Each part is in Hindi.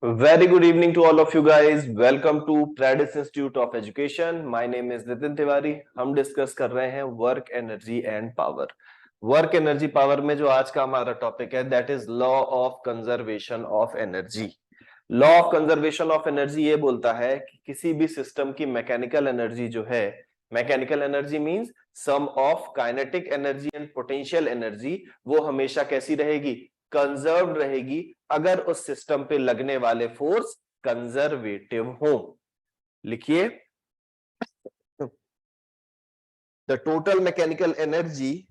Very good evening to all of you guys. Welcome to Pradis Institute of Education. My name is Nitin Tiwari. हम डिस्कस कर रहे हैं work energy and power. Work energy power में जो आज का हमारा टॉपिक है that is law of conservation of energy. Law of conservation of energy ये बोलता है कि किसी भी सिस्टम की मैकेनिकल एनर्जी जो है, mechanical energy means sum of kinetic energy and potential energy, वो हमेशा कैसी रहेगी? कंजर्व रहेगी अगर उस सिस्टम पे लगने वाले फोर्स कंजर्वेटिव हो. लिखिए, the total mechanical energy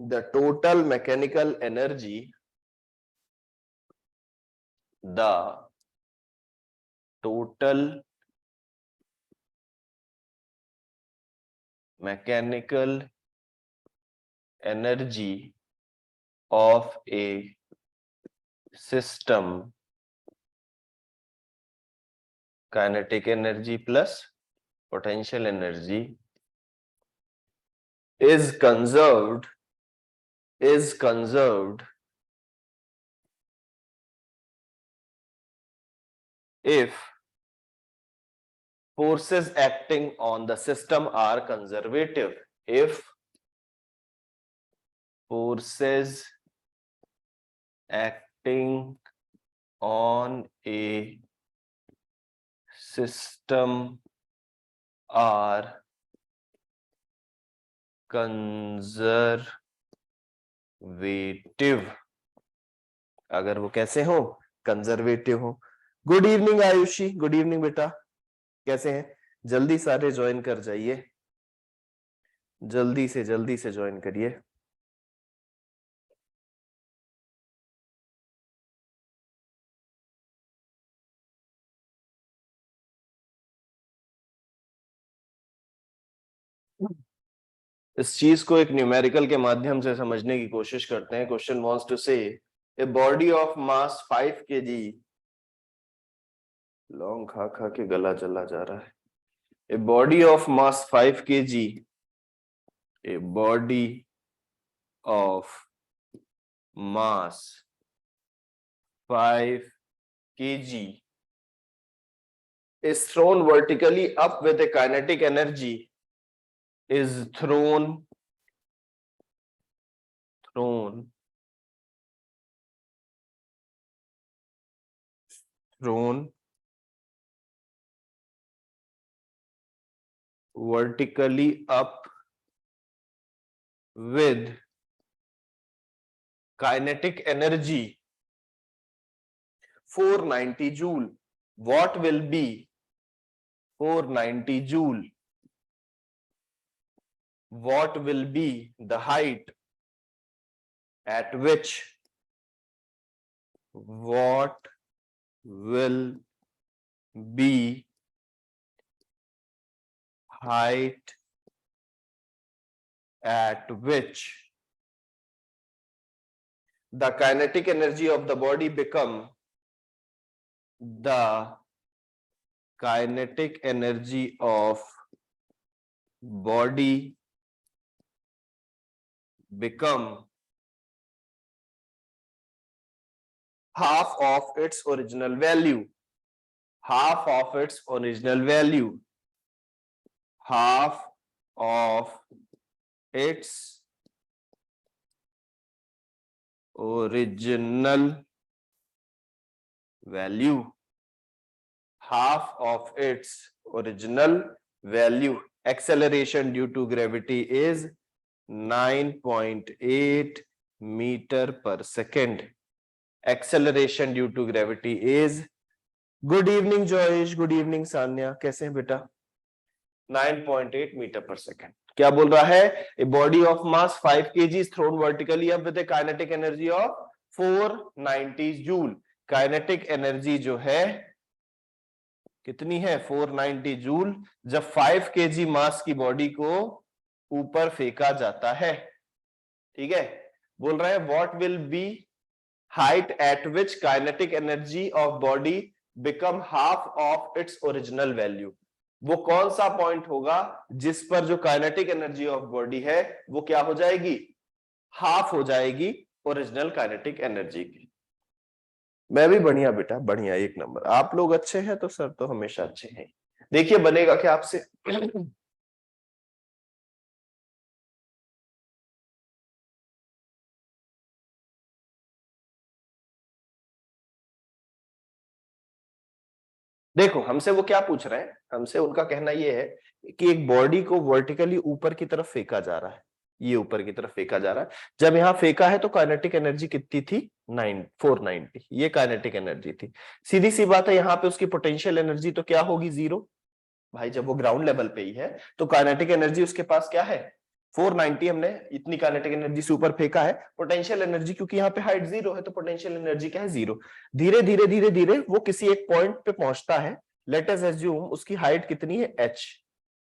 the total mechanical energy of a system, kinetic energy plus potential energy, is conserved if forces acting on the system are conservative. If forces acting on a system are conservative. अगर वो कैसे हो? कंजर्वेटिव हो. Good evening Ayushi. Good evening बेटा, कैसे हैं? जल्दी सारे ज्वाइन कर जाइए, जल्दी से ज्वाइन करिए. इस चीज को एक न्यूमेरिकल के माध्यम से समझने की कोशिश करते हैं. क्वेश्चन वांट्स टू से a body of mass 5 kg, long खा खा के गला चला जा रहा है. A body of mass 5 kg, a body of mass 5 kg is thrown vertically up with a kinetic energy, is thrown vertically up with kinetic energy 490 joule. What will be 490 joule? What will be the height at which what will be height at which the kinetic energy of the body become the kinetic energy of body become half of its original value. Half of its original value. Half of its original value. Half of its original value. Acceleration due to gravity is 9.8 meter per second. Acceleration due to gravity is, good evening Joyesh, good evening Sanya, कैसे हैं बेटा? 9.8 meter per second. क्या बोल रहा है? A body of mass 5 kg is thrown vertically up with a kinetic energy of 490 joule. Kinetic energy जो है कितनी है? 490 जूल. जब 5 kg मास की बॉडी को ऊपर फेंका जाता है, ठीक है, बोल रहे हैं what will be height eight which kinetic energy of body become half of its original value. वो कौन सा पॉइंट होगा जिस पर जो काइनेटिक एनर्जी ऑफ बॉडी है वो क्या हो जाएगी? हाफ हो जाएगी ओरिजिनल काइनेटिक एनर्जी की। मैं भी बढ़िया बेटा, बढ़िया, एक नंबर। आप लोग अच्छे हैं तो सर तो हमेशा अच्छे हैं। देखिए बनेगा क्या आपसे। देखो हमसे वो क्या पूछ रहे हैं, हमसे उनका कहना ये है कि एक बॉडी को वर्टिकली ऊपर की तरफ फेंका जा रहा है, ये ऊपर की तरफ फेंका जा रहा है। जब यहां फेंका है तो काइनेटिक एनर्जी कितनी थी, 490, ये काइनेटिक एनर्जी थी। सीधी सी बात है, यहाँ पे उसकी पोटेंशियल एनर्जी तो क्या होगी, 0। भाई जब वो ग्राउंड लेवल पे ही है तो काइनेटिक एनर्जी उसके पास क्या है, 490। हमने इतनी काइनेटिक एनर्जी से ऊपर फेंका है। पोटेंशियल एनर्जी क्योंकि यहाँ पे हाइट 0 है तो पोटेंशियल एनर्जी क्या है, 0। धीरे धीरे धीरे धीरे वो किसी एक पॉइंट पे पहुंचता है। लेट अस एज्यूम उसकी हाइट कितनी है, h।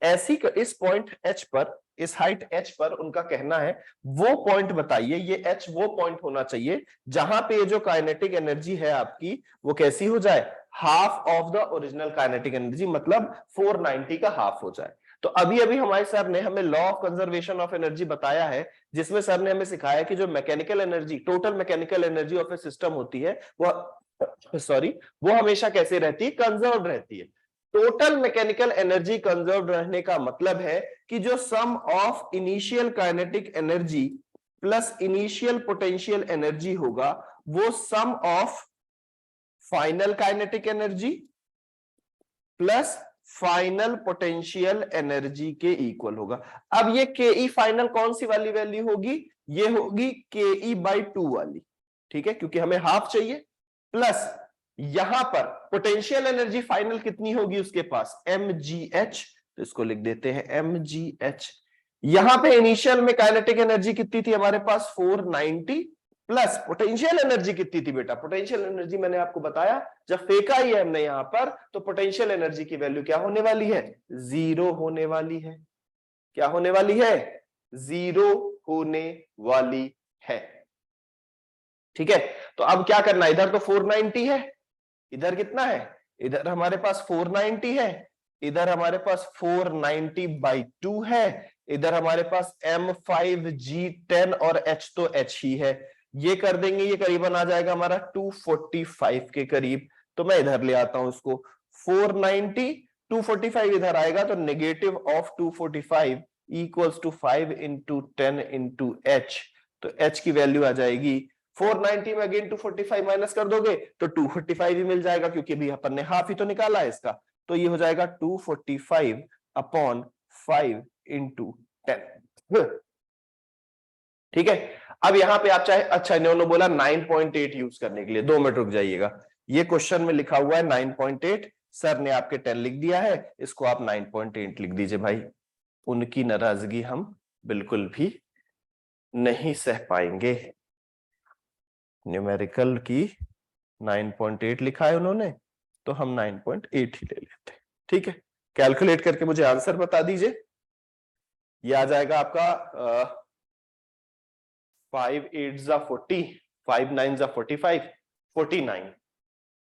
ऐसी इस पॉइंट h पर, इस हाइट h पर उनका कहना है वो पॉइंट बताइए, ये h वो पॉइंट होना चाहिए जहां पे ये जो काइनेटिक एनर्जी है आपकी वो कैसी हो जाए, half of the original kinetic energy, मतलब 490 का हाफ हो जाए। तो अभी अभी हमारे सर ने हमें law of conservation of energy बताया है, जिसमें सर ने हमें सिखाया कि जो mechanical energy, total mechanical energy of A system होती है वो, सॉरी, वो हमेशा कैसे रहती है, कंजर्व रहती है। टोटल मैकेनिकल एनर्जी कंजर्व रहने का मतलब है कि जो sum of initial kinetic energy plus initial potential energy होगा वो sum of final kinetic energy plus final potential energy के इक्वल होगा। अब ये के ई फाइनल कौन सी वाली वैल्यू होगी, ये होगी के ई बाई 2 वाली, ठीक है, क्योंकि हमें हाफ चाहिए। प्लस यहां पर पोटेंशियल एनर्जी फाइनल कितनी होगी उसके पास, एम जी एच, तो इसको लिख देते हैं एम जी एच। यहां पे इनिशियल में काइनेटिक एनर्जी कितनी थी हमारे पास, 490, प्लस पोटेंशियल एनर्जी कितनी थी बेटा, पोटेंशियल एनर्जी मैंने आपको बताया जब फेंका ही है हमने यहां पर तो पोटेंशियल एनर्जी की वैल्यू क्या होने वाली है, 0 होने वाली है। क्या होने वाली है, 0 होने वाली है। ठीक है, तो अब क्या करना है, इधर तो 490 है, इधर कितना है, इधर हमारे पास 490 है, इधर हमारे पास 490/2 है, इधर हमारे पास M5G10 और H तो H ही है। ये कर देंगे, ये करीबन आ जाएगा हमारा 245 के करीब। तो मैं इधर ले आता हूं इसको, 490, 245 इधर आएगा तो negative of 245 equals to 5 into 10 into H। तो H की वैल्यू आ जाएगी 490 में अगेन 245 माइनस कर दोगे तो 245 ही मिल जाएगा, क्योंकि अभी अपन ने हाफ ही तो निकाला है इसका। तो ये हो जाएगा 245 अपॉन 5 इंटू 10। ठीक है, अब यहां पे आप चाहे, अच्छा इन्होंने बोला 9.8 यूज करने के लिए, 2 मिनट रुक जाइएगा। ये क्वेश्चन में लिखा हुआ है 9.8, सर ने आपके 10 लिख दिया है, इसको आप 9.8 लिख दीजिए भाई। उनकी नाराजगी हम बिल्कुल भी नहीं सह पाएंगे। न्यूमेरिकल की 9.8 लिखा है उन्होंने, तो हम 9.8 ही ले लेते हैं। ठीक है, कैलकुलेट करके मुझे आंसर बता दीजिए। ये आ जाएगा आपका 5 8 जा 40, 5 9 जा 45, 49।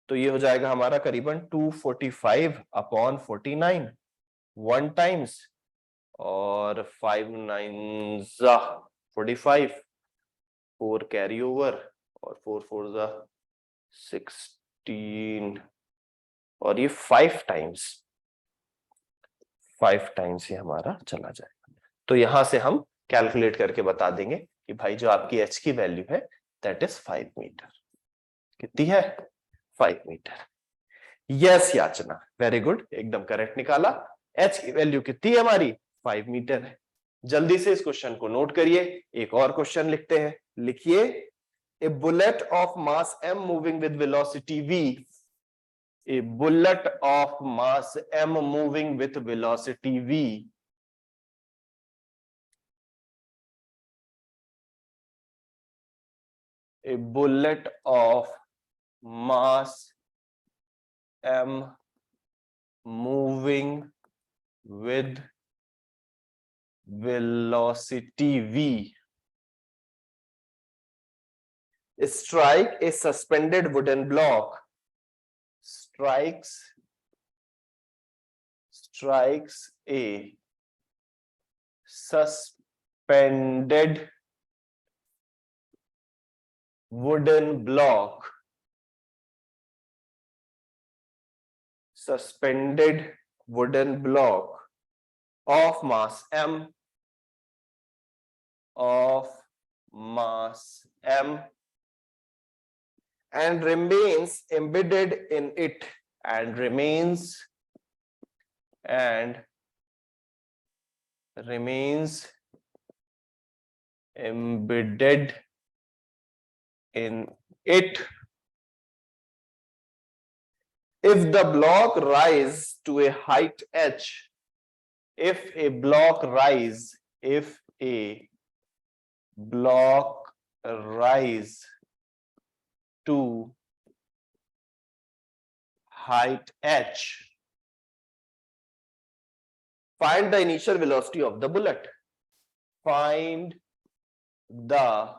तो ये हो जाएगा हमारा करीबन 245 अपॉन 49 वन टाइम्स, और 5 9 जा 45, 4 कैरी ओवर, और 4 4 जा 16, और ये 5 टाइम्स, 5 टाइम्स ये हमारा चला जाएगा। तो यहां से हम कैलकुलेट करके बता देंगे कि भाई जो आपकी एच की वैल्यू है दैट इज 5 मीटर। कितनी है, 5 मीटर। यस याचना, वेरी गुड, एकदम करेक्ट निकाला। एच की वैल्यू कितनी है हमारी, 5 मीटर है। जल्दी से इस क्वेश्चन को नोट करिए, एक और क्वेश्चन लिखते हैं। लिखिए, a bullet of mass m moving with velocity v, a bullet of mass m moving with velocity v, a bullet of mass m moving with velocity v strike a suspended wooden block, strikes a suspended wooden block, suspended wooden block of mass m, and remains embedded in it, and remains embedded in it. If the block rise to a height h, if a block rise to height h, find the initial velocity of the bullet. Find the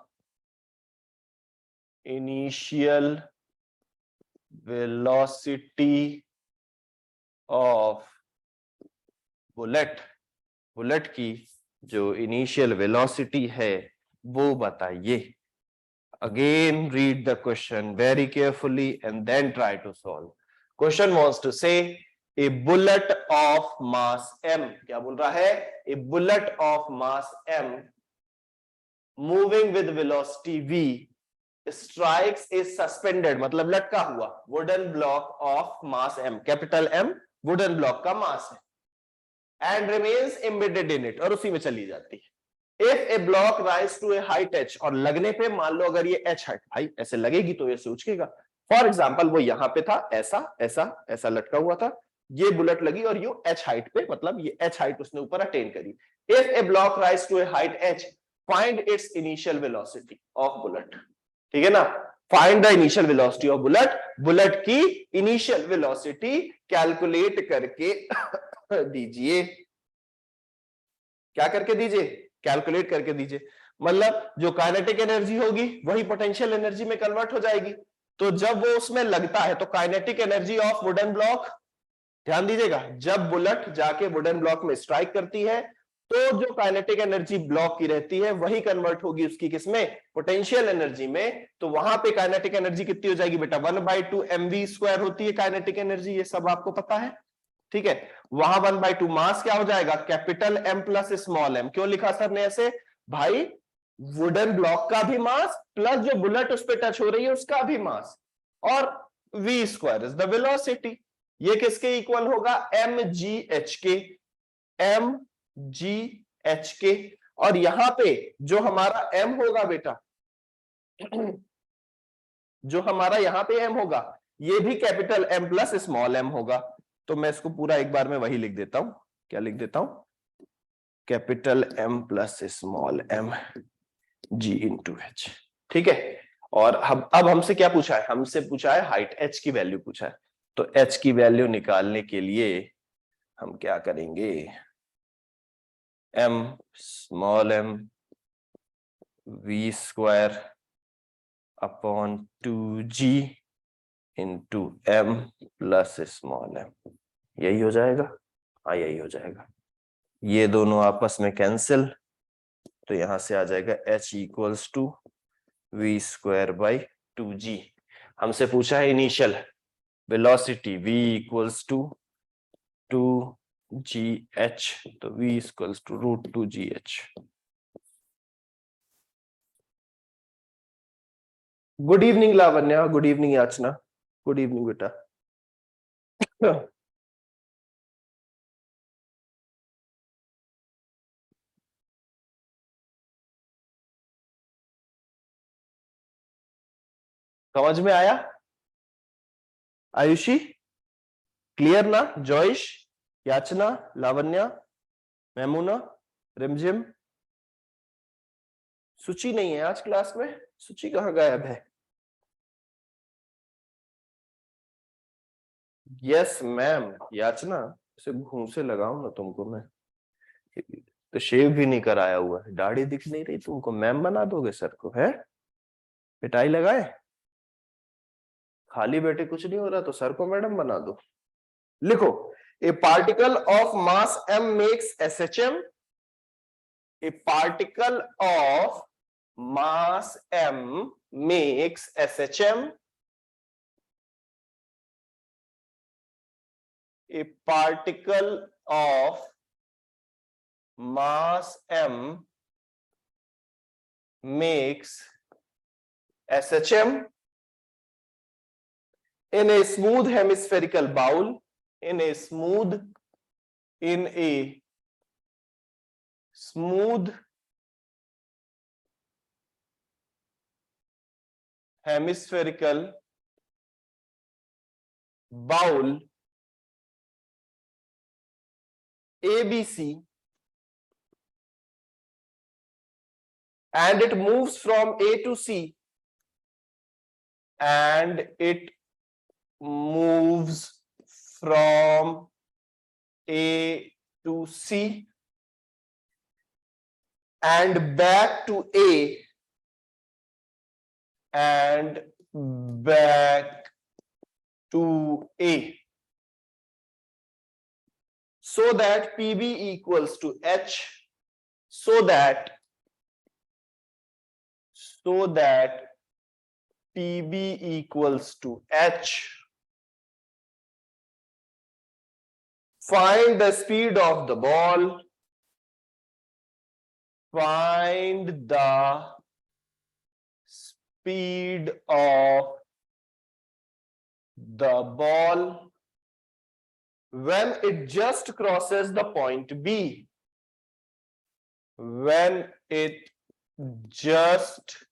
initial velocity of bullet. Bullet की जो इनिशियल वेलोसिटी है वो बताइए. Again, read the question very carefully and then try to solve. Question wants to say a bullet of mass m. क्या बोल रहा है? A bullet of mass m moving with velocity v strikes a suspended, मतलब लटका हुआ wooden block of mass m, capital M wooden block का mass है, and remains embedded in it, और उसी में चली जाती है. If a block rise to a height h, और लगने पे मान लो अगर ये h height, भाई ऐसे लगेगी तो ये उछकेगा. फॉर एग्जाम्पल वो यहां पे था, ऐसा ऐसा ऐसा लटका हुआ था, ये बुलेट लगी और ये h हाइट पे, मतलब ये h हाइट उसने ऊपर अटेन करी. If a block rise to a height h, find its initial velocity of bullet. ठीक है ना? Find the initial velocity of bullet. Bullet की इनिशियल वेलोसिटी कैलकुलेट करके दीजिए. क्या करके दीजिए? कैलकुलेट करके दीजिए. मतलब जो काइनेटिक एनर्जी होगी वही पोटेंशियल एनर्जी में कन्वर्ट हो जाएगी. तो जब वो उसमें लगता है तो kinetic energy of wooden block, ध्यान दीजिएगा, जब बुलेट जाके वुडन ब्लॉक में स्ट्राइक करती है तो जो काइनेटिक एनर्जी ब्लॉक की रहती है वही कन्वर्ट होगी उसकी किसमें? पोटेंशियल एनर्जी में. तो वहां पे काइनेटिक एनर्जी कितनी हो जाएगी बेटा? 1/2 mv² होती है काइनेटिक एनर्जी, ये सब आपको पता है. ठीक है, वहां 1/2 मास क्या हो जाएगा? Capital M plus small m. क्यों लिखा सर ने ऐसे? भाई वुडन ब्लॉक का भी मास प्लस जो बुलेट उस पर टच हो रही है उसका भी मास, और v² इज द वेलोसिटी. ये किसके इक्वल होगा? mgh के, mgh के. और यहां पे जो हमारा m होगा बेटा, जो हमारा यहां पे m होगा, ये भी capital M plus small m होगा. तो मैं इसको पूरा एक बार में वही लिख देता हूं. क्या लिख देता हूं? Capital M plus small m g into h. ठीक है. और अब हमसे क्या पूछा है? हमसे पूछा है हाइट h की वैल्यू पूछा है. तो h की वैल्यू निकालने के लिए हम क्या करेंगे? m small m v² upon 2g into m plus small m. यही हो जाएगा? हाँ यही हो जाएगा. ये दोनों आपस में कैंसिल, तो यहां से आ जाएगा h equals to v² by 2g. हमसे पूछा है initial velocity, v equals to 2gh, तो v equals to √2gh. Good evening Lavanya, good evening Yachna, good evening बेटा. समझ में आया? आयुषी क्लियर ना? जॉइश, याचना, लावण्या, मैमुना, रिमझिम. सुची नहीं है आज क्लास में. सुची कहाँ गायब है? Yes ma'am. याचना, इसे घूंसे लगाऊं ना तुमको मैं, तो शेव भी नहीं कराया हुआ है, दाढ़ी दिख नहीं रही तुमको. मैम बना दोगे सर को? है पिटाई लगाए? खाली बैठे कुछ नहीं हो रहा तो सर को मैडम बना दो. लिखो, ए particle of mass m makes SHM. A particle of mass m makes SHM, a particle of mass m makes SHM in a smooth hemispherical bowl, in a smooth hemispherical bowl ABC, and it moves from A to C, and it moves from A to C and back to A and back to A, so that PB equals to H, so that PB equals to H. Find the speed of the ball. Find the speed of the ball when it just crosses the point B. When it just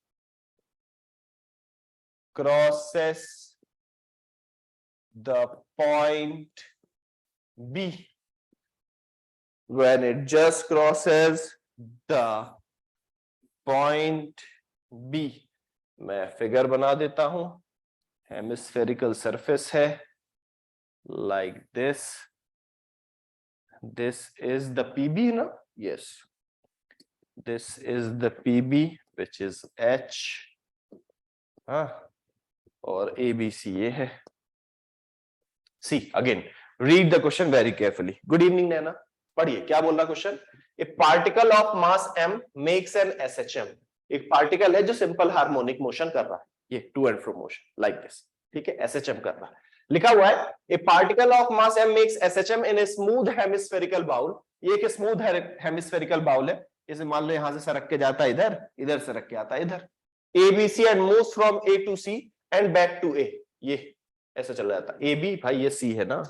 crosses the point B. When it just crosses the point B. मैं फिगर बना देता हूं. हेमिस्फेरिकल सरफेस है like this. This is the PB ना? Yes. This is the PB, which is H. और ABC ये है. See again. Read the question very carefully. Good evening, Naina. पढ़िए क्या बोल रहा question. A particle of mass m makes an SHM. एक पार्टिकल है जो सिंपल हार्मोनिक मोशन कर रहा है, ये to and fro motion like this. ठीक है, SHM कर रहा है. लिखा हुआ है a particle of mass m makes SHM in a smooth hemispherical bowl. ये एक स्मूथ हेमिस्फेरिकल बाउल है. इसे मान लो यहां से सरक के जाता है इधर, इधर सरक के आता है इधर. ABC and moves from A to C and back to A. ये ऐसे चला जाता है. AB भाई ये C है ना.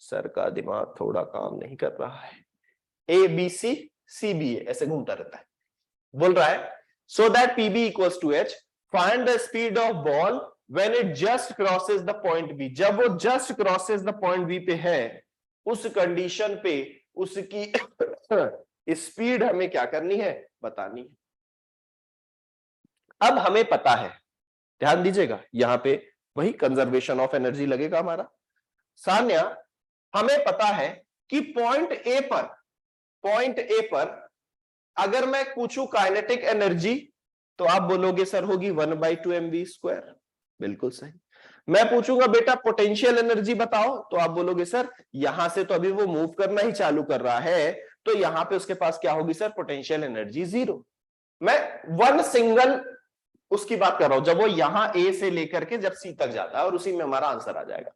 सर का दिमाग थोड़ा काम नहीं कर रहा है. ABC CB ऐसे घूमता रहता है. बोल रहा है so that PB equals to H. Find the speed of ball when it just crosses the point B. जब वो just crosses the point B पे है, उस कंडीशन पे उसकी स्पीड हमें क्या करनी है, बतानी है. अब हमें पता है, ध्यान दीजिएगा, यहां पे वही कंजर्वेशन ऑफ एनर्जी लगेगा हमारा. सान्या, हमें पता है कि पॉइंट ए पर अगर मैं पूछूं काइनेटिक एनर्जी तो आप बोलोगे सर होगी 1/2mv². बिल्कुल सही. मैं पूछूंगा बेटा पोटेंशियल एनर्जी बताओ तो आप बोलोगे सर यहां से तो अभी वो मूव करना ही चालू कर रहा है तो यहां पे उसके पास क्या होगी सर, पोटेंशियल एनर्जी 0. मैं वन सिंगल उसकी बात कर रहा हूं जब वो यहां ए से लेकर के जब सी तक जाता है और उसी में हमारा आंसर आ जाएगा.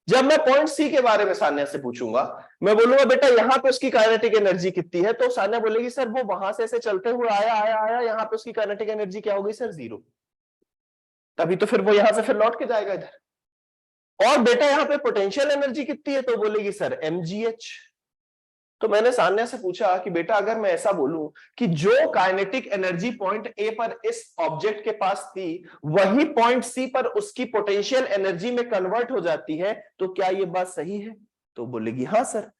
जब मैं पॉइंट सी के बारे में सान्या से पूछूंगा, मैं बोलूंगा बेटा यहां पे उसकी काइनेटिक एनर्जी कितनी है, तो सान्या बोलेगी सर वो वहां से ऐसे चलते हुए आया यहां पे उसकी काइनेटिक एनर्जी क्या होगी सर, 0. तभी तो फिर वो यहां से फिर लौट के जाएगा इधर. और बेटा यहां पे पोटेंशियल एनर्जी कितनी है, तो बोलेगी सर mgh. तो मैंने सान्या से पूछा कि बेटा अगर मैं ऐसा बोलूं कि जो काइनेटिक एनर्जी पॉइंट ए पर इस ऑब्जेक्ट के पास थी वही पॉइंट सी पर उसकी पोटेंशियल एनर्जी में कन्वर्ट हो जाती है, तो क्या ये बात सही है, तो बोलेगी हाँ सर.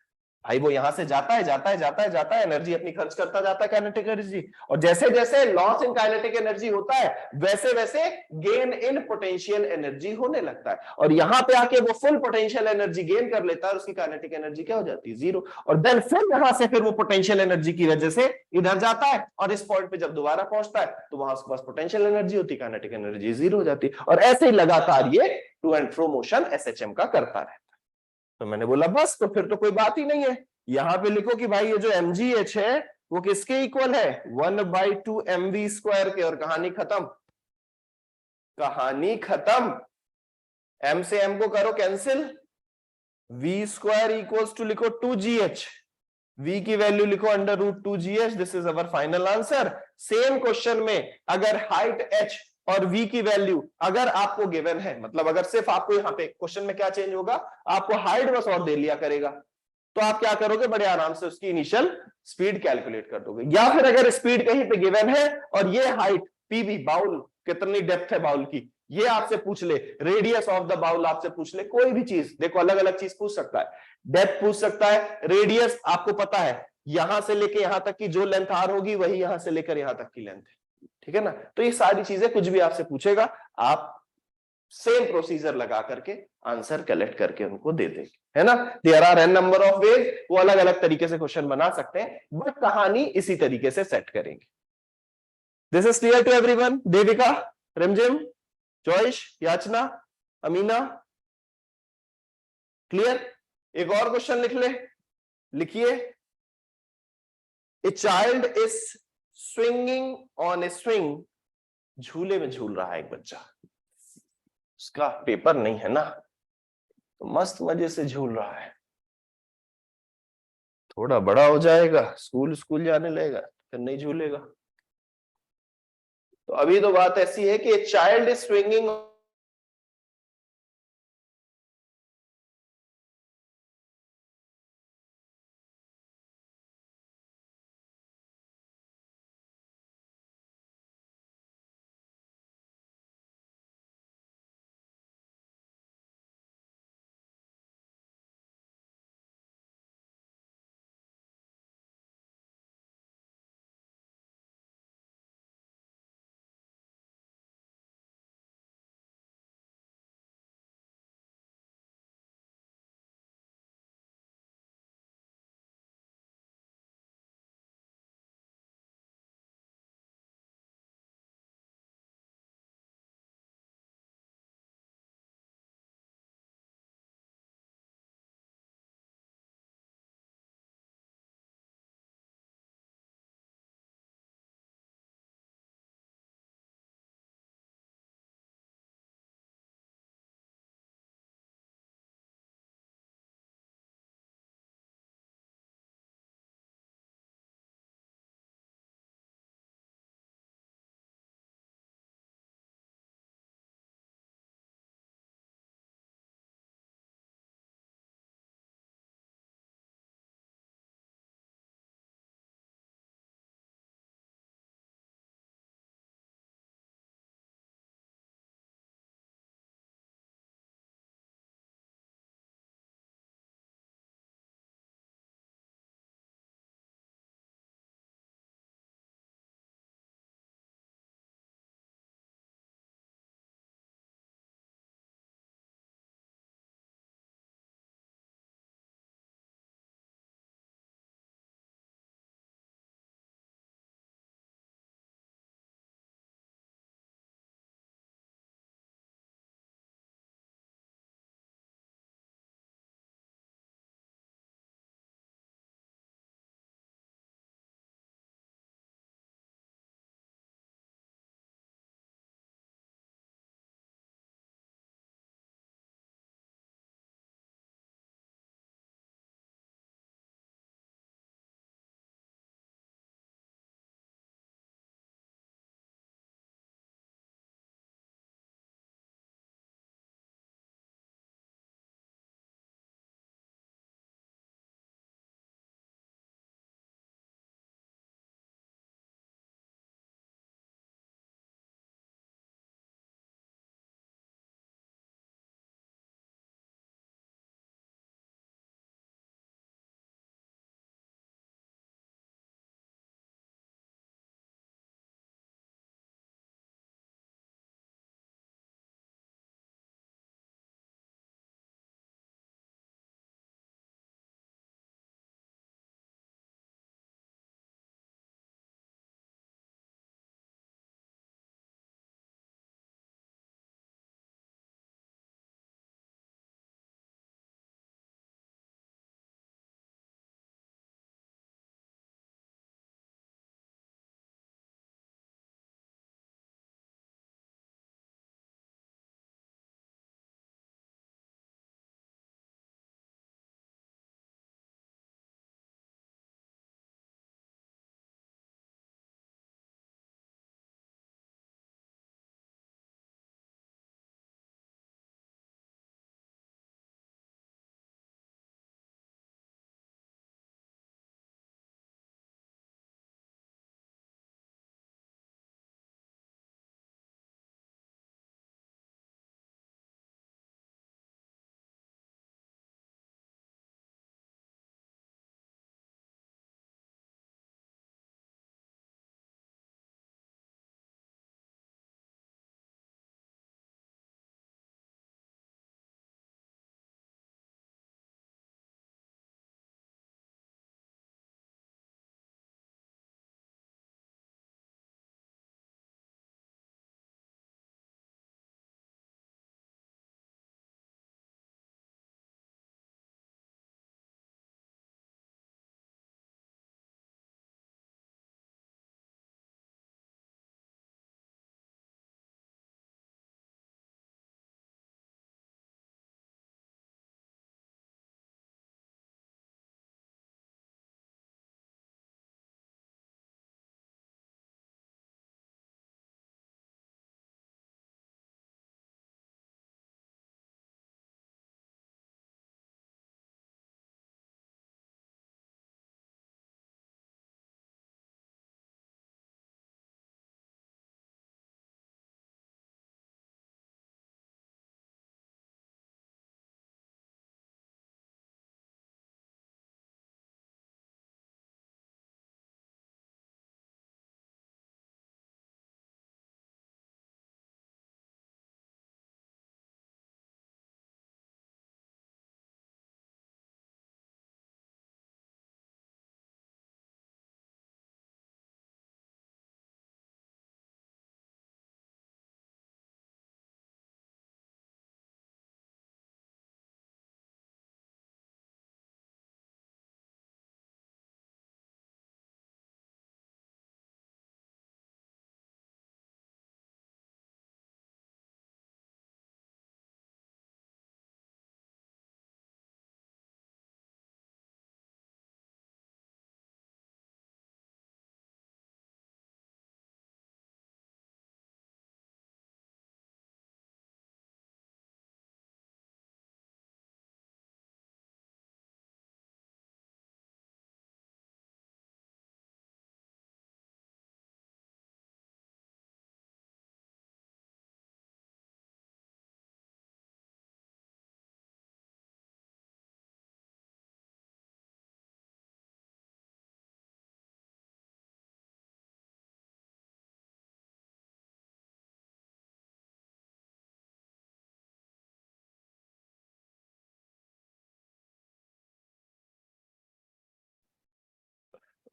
भाई वो यहां से जाता है एनर्जी अपनी खर्च करता जाता है काइनेटिक एनर्जी, और जैसे जैसे लॉस इन काइनेटिक एनर्जी होता है वैसे वैसे गेन इन पोटेंशियल एनर्जी होने लगता है, और यहां पे आके वो फुल पोटेंशियल एनर्जी गेन कर लेता है और उसकी काइनेटिक एनर्जी क्या हो जाती है, 0. और देन फिर यहां से फिर वो पोटेंशियल एनर्जी की वजह से इधर जाता है और इस पॉइंट पे जब दोबारा पहुंचता है तो वहां उसके पास पोटेंशियल एनर्जी होती है, काइनेटिक एनर्जी 0 हो जाती है, और ऐसे ही लगातार ये to and fro motion SHM का करता रहता है. तो मैंने बोला बस तो फिर तो कोई बात ही नहीं है. यहां पे लिखो कि भाई ये जो mgh है वो किसके इक्वल है, 1/2mv² के, और कहानी खत्म. कहानी खत्म। m से m को करो cancel, v square equals to लिखो 2gh, v की वैल्यू लिखो under root 2gh, this is our final answer. Same question में अगर हाइट h और v की वैल्यू अगर आपको गिवन है, मतलब अगर सिर्फ आपको यहाँ पे क्वेश्चन में क्या चेंज होगा, आपको हाइट बस और दे लिया करेगा, तो आप क्या करोगे, बड़े आराम से उसकी इनिशियल स्पीड कैलकुलेट कर दोगे। या फिर अगर स्पीड कहीं पे गिवन है और ये हाइट पीबी, बाउल कितनी डेप्थ है बाउल की, ये आपसे पूछ ले, रेडियस ऑफ द बाउल आपसे पूछ ले, कोई भी चीज, देखो अलग अलग चीज पूछ सकता है, डेप्थ पूछ सकता है, रेडियस आपको पता है यहां से लेके यहां तक की जो लेंथ आर होगी वही यहां से लेकर यहां तक की लेंथ है, ठीक है ना। तो ये सारी चीजें कुछ भी आपसे पूछेगा, आप सेम प्रोसीजर लगा करके आंसर कलेक्ट करके उनको दे देंगे, है ना। There are n number of ways, वो अलग अलग तरीके से क्वेश्चन बना सकते हैं, बट कहानी इसी तरीके से सेट करेंगे। This is clear to everyone? Devika, Rimjhim, Joish, याचना, अमीना, क्लियर? एक और क्वेश्चन लिख ले, लिखिए। A child is swinging on A swing, झूले में झूल रहा है एक बच्चा, उसका पेपर नहीं है ना, तो मस्त मजे से झूल रहा है, थोड़ा बड़ा हो जाएगा, स्कूल स्कूल जाने लगेगा, फिर नहीं झूलेगा। तो अभी तो बात ऐसी है कि child is swinging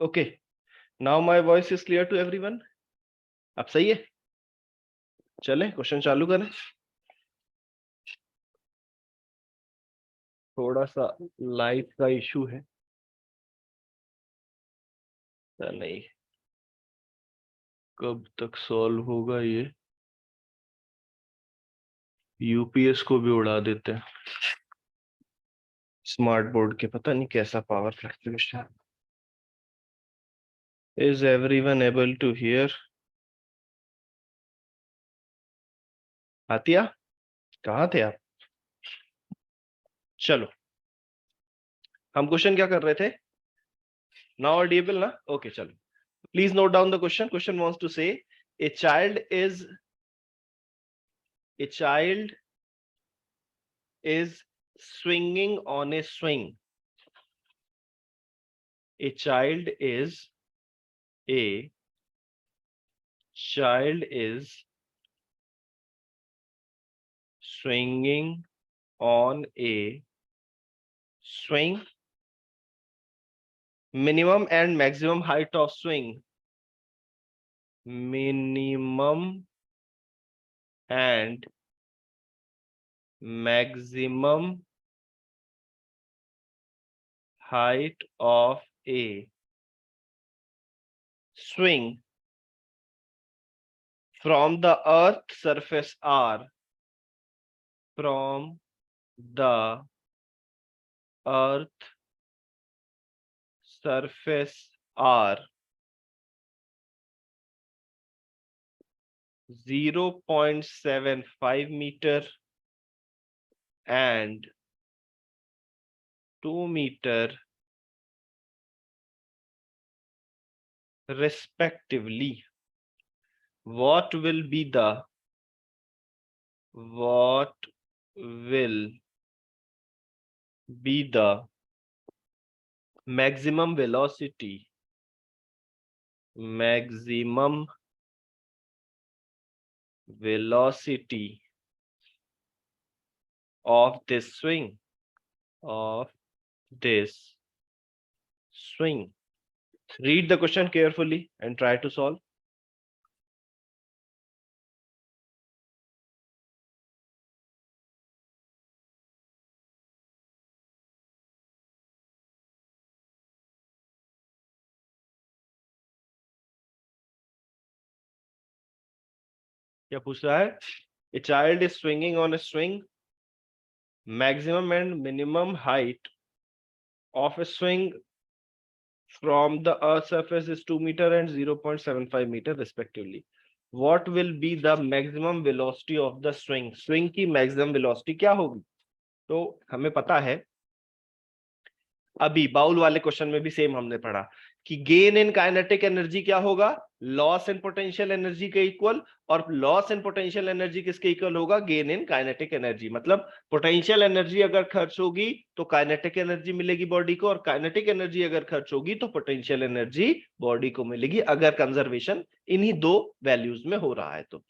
okay, now my voice is clear to everyone? अब सही है, चले क्वेश्चन चालू करें। थोड़ा सा लाइट का इशू है, नहीं कब तक सॉल्व होगा ये, यूपीएस को भी उड़ा देते हैं स्मार्ट बोर्ड के, पता नहीं कैसा power fluctuation. Is everyone able to hear? Atiya, कहाँ थे आप? चलो, हम क्वेश्चन क्या कर रहे थे? नाउ ऑडिबल ना? ओके चलो, please note down the question. Question wants to say a child is swinging on a swing. A child is swinging on a swing. Minimum and maximum height of swing. Minimum and maximum height of a swing from the earth surface are, from the earth surface are 0.75 meter and 2 meter respectively. What will be the maximum velocity of this swing, Read the question carefully and try to solve. क्या पूछ रहा है? A child is swinging on a swing. Maximum and minimum height of a swing from the earth surface is 2 meter and 0.75 meter respectively. What will be the maximum velocity of the swing? Swing की maximum velocity क्या होगी? तो हमें पता है, अभी बाउल वाले क्वेश्चन में भी सेम हमने पढ़ा कि गेन इन काइनेटिक एनर्जी क्या होगा? लॉस इन पोटेंशियल एनर्जी के इक्वल, और लॉस इन पोटेंशियल एनर्जी किसके इक्वल होगा? Gain in kinetic energy. मतलब पोटेंशियल एनर्जी अगर खर्च होगी तो काइनेटिक एनर्जी मिलेगी बॉडी को, और काइनेटिक एनर्जी अगर खर्च होगी तो पोटेंशियल एनर्जी बॉडी को मिलेगी, अगर कंजर्वेशन इन्हीं दो वैल्यूज में हो रहा है। तो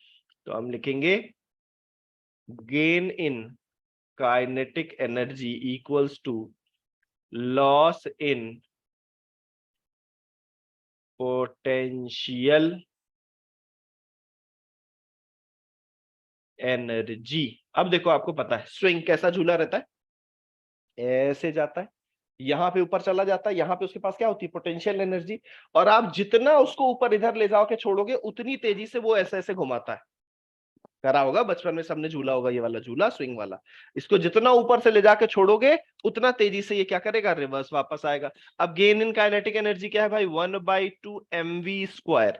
हम लिखेंगे gain in kinetic energy equals to loss in potential energy. अब देखो, आपको पता है स्विंग कैसा झूला रहता है, ऐसे जाता है, यहां पे ऊपर चला जाता है, यहां पे उसके पास क्या होती है? Potential energy. और आप जितना उसको ऊपर इधर ले जाओ के छोड़ोगे, उतनी तेजी से वो ऐसे ऐसे घुमाता है। करा होगा बचपन में, सबने झूला होगा, ये वाला झूला स्विंग वाला। इसको जितना ऊपर से ले जाके छोड़ोगे, उतना तेजी से ये क्या करेगा? रिवर्स वापस आएगा। अब गेन इन काइनेटिक एनर्जी क्या है भाई? 1/2 mv²।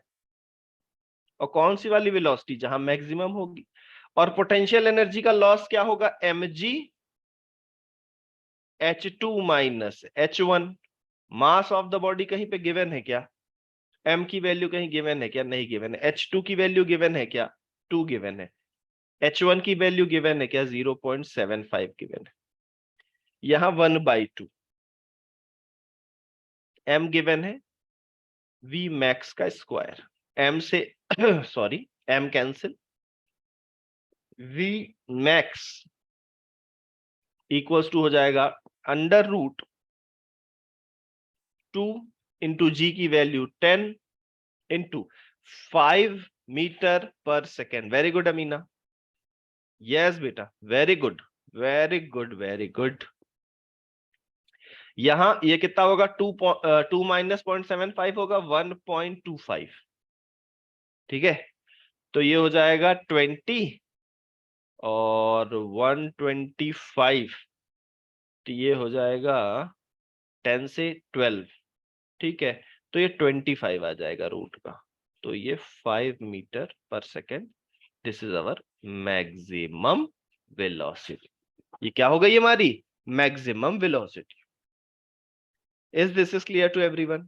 और कौन सी वाली वेलोसिटी? जहां मैक्सिमम होगी। और पोटेंशियल एनर्जी का लॉस क्या होगा? mg h2 minus h1। Mass of the body कहीं पे गिवन है क्या? m की वैल्यू कहीं गिवन है क्या? नहीं गिवन है। h2 की वैल्यू गिवन है क्या? 2 गिवन है। h1 की वैल्यू गिवन है क्या? 0.75 गिवन है। यहां 1/2 m गिवन है, v मैक्स का स्क्वायर। m से sorry m cancel, v max equals to हो जाएगा √2 इंटू जी की value 10 into 5 metre per second. Very good Amina, yes बेटा, very good very good very good. यहां ये कितना होगा, 2 माइनस 0.75 होगा 1.25, ठीक है। तो ये हो जाएगा 20 और 125, तो ये हो जाएगा 10 से 12, ठीक है। तो ये 25 आ जाएगा रूट का, तो ये 5 metre per second, this is our maximum velocity. ये क्या हो गई हमारी maximum velocity. Is this is clear to everyone?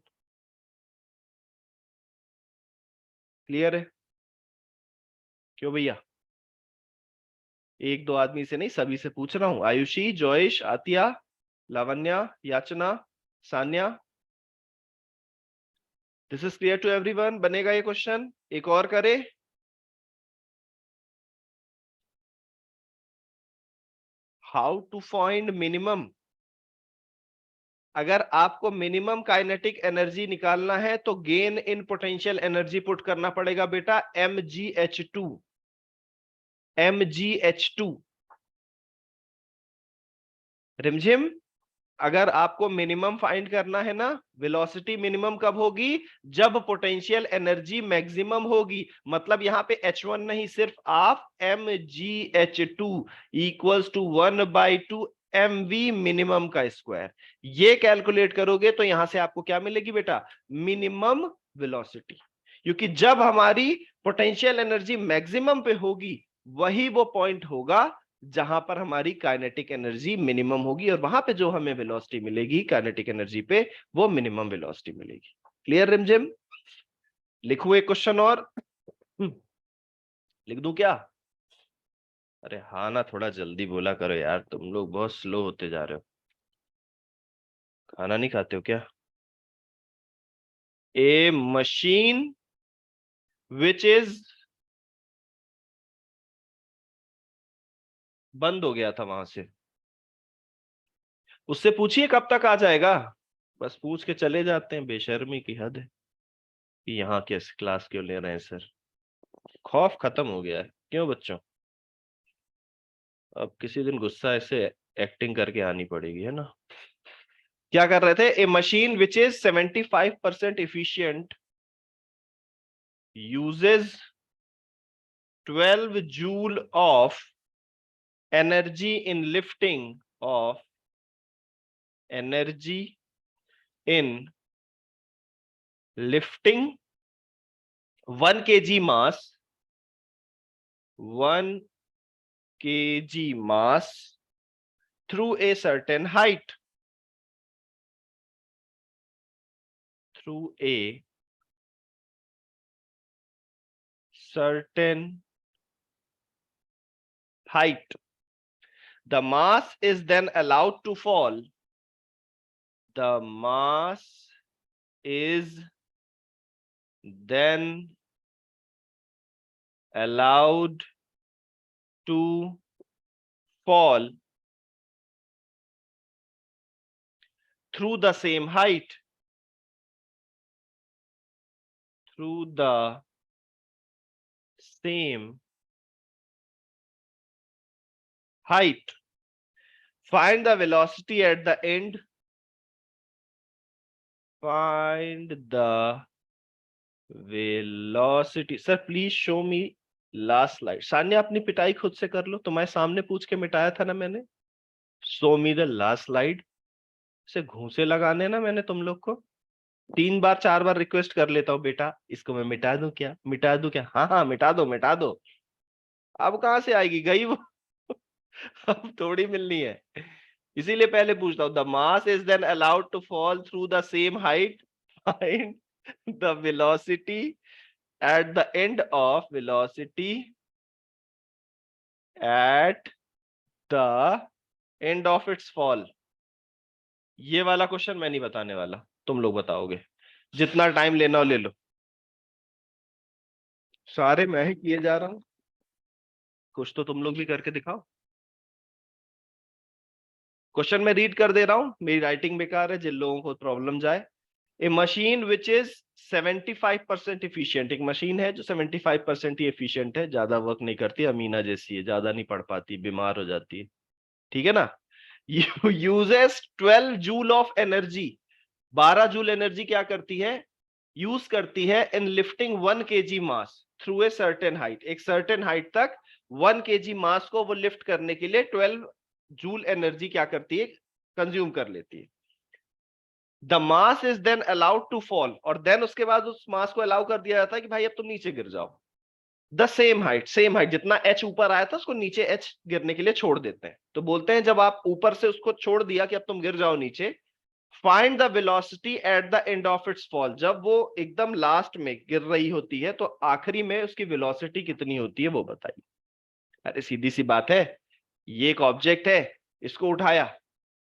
Clear है? क्यों भैया? एक दो आदमी से नहीं, सभी से पूछ रहा हूं। Ayushi, जॉयश, Atiya, Lavanya, Yachna, Sanya, this is clear to everyone? बनेगा ये क्वेश्चन? एक और करे? How to find minimum. अगर आपको मिनिमम काइनेटिक एनर्जी निकालना है तो gain in potential energy put करना पड़ेगा बेटा, mgh2। mgh2 रिमझिम। अगर आपको मिनिमम फाइंड करना है ना, वेलोसिटी मिनिमम कब होगी, जब पोटेंशियल एनर्जी मैक्सिमम होगी। मतलब यहां पे H1 नहीं, सिर्फ आप mgh2 equals to 1/2 mv minimum का स्क्वायर, ये कैलकुलेट करोगे तो यहां से आपको क्या मिलेगी बेटा, मिनिमम वेलोसिटी। क्योंकि जब हमारी पोटेंशियल एनर्जी मैक्सिमम पे होगी, वही वो पॉइंट होगा जहां पर हमारी काइनेटिक एनर्जी मिनिमम होगी, और वहां पे जो हमें वेलोसिटी मिलेगी काइनेटिक एनर्जी पे, वो मिनिमम वेलोसिटी मिलेगी। क्लियर रिमझिम? लिखूं एक क्वेश्चन और? लिख दूं क्या? अरे हाँ ना, थोड़ा जल्दी बोला करो यार, तुम लोग बहुत स्लो होते जा रहे हो। खाना नहीं खाते हो क्या? ए मशीन विच इज, बंद हो गया था वहां से, उससे पूछिए कब तक आ जाएगा। बस पूछ के चले जाते हैं, बेशर्मी की हद है कि यहाँ कैसे क्लास क्यों ले रहे हैं सर। खौफ खत्म हो गया है, क्यों बच्चों? अब किसी दिन गुस्सा ऐसे एक्टिंग करके आनी पड़ेगी, है ना। क्या कर रहे थे, a machine which is 75% efficient uses 12 joule of energy in lifting, of energy in lifting 1 kg mass, 1 kg mass through a certain height, through a certain height. The mass is then allowed to fall. The mass is then allowed to fall through the same height. Through the same height. Find the velocity at the end. Find the velocity. Sir, please show me last slide. Sanya अपनी पिटाई खुद से कर लो, तुम्हारे सामने पूछ के मिटाया था ना मैंने। Show me the last slide. से घूंसे लगाने ना मैंने तुम लोग को 3 बार 4 बार रिक्वेस्ट कर लेता हूँ, बेटा इसको मैं मिटा दूं क्या, मिटा दूं क्या? हाँ हाँ मिटा दो मिटा दो। अब कहां से आएगी, गई वो। अब थोड़ी मिलनी है, इसीलिए पहले पूछता हूं। The mass is then allowed to fall through the same height, find the velocity at the end of, velocity at the end of its fall. ये वाला क्वेश्चन मैं नहीं बताने वाला, तुम लोग बताओगे, जितना टाइम लेना हो ले लो। सारे मैं ही किए जा रहा हूं, कुछ तो तुम लोग भी करके दिखाओ। क्वेश्चन मैं रीड कर दे रहा हूं, मेरी राइटिंग बेकार है, जिन लोगों को प्रॉब्लम जाए। ए मशीन विच इज 75% इफिशियंट, एक मशीन है जो 75% ही एफिशिएंट है, ज्यादा वर्क नहीं करती, अमीना जैसी है, ज्यादा नहीं पढ़ पाती, बीमार हो जाती है, ठीक है ना। Uses 12 joule of energy, 12 joule energy क्या करती है, यूज करती है इन lifting 1 kg mass through a certain height, एक सर्टेन हाइट तक 1 kg मास को वो लिफ्ट करने के लिए 12 जूल एनर्जी क्या करती है, कंज्यूम कर लेती है। The mass is then allowed to fall, और देन उसके बाद उस मास को अलाउ कर दिया जाता है कि भाई अब तुम नीचे गिर जाओ, द सेम हाइट जितना एच ऊपर आया था उसको नीचे एच गिरने के लिए छोड़ देते हैं। तो बोलते हैं जब आप ऊपर से उसको छोड़ दिया कि अब तुम गिर जाओ नीचे, find the velocity at the end of its fall, जब वो एकदम लास्ट में गिर रही होती है तो आखिरी में उसकी वेलोसिटी कितनी होती है वो बताइए। अरे सीधी सी बात है, ये एक ऑब्जेक्ट है, इसको उठाया,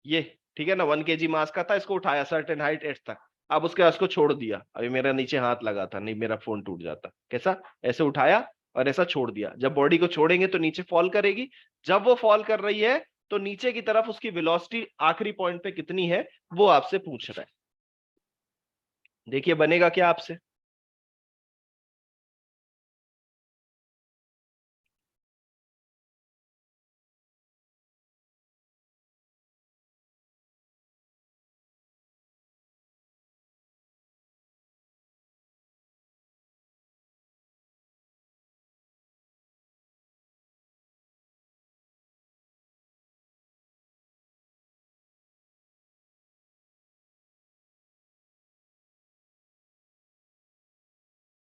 ये ठीक है ना, 1 kg मास का था, इसको उठाया सर्टेन हाइट एच तक, अब उसके बाद उसको छोड़ दिया, अभी मेरा नीचे हाथ लगा था, नहीं मेरा फोन टूट जाता, कैसा, ऐसे उठाया और ऐसा छोड़ दिया, जब बॉडी को छोड़ेंगे तो नीचे फॉल करेगी, जब वो फॉल कर रही है तो नीचे की तरफ उसकी वेलोसिटी आखिरी पॉइंट पे कितनी है वो आपसे पूछ रहा है। देखिए बनेगा क्या आपसे,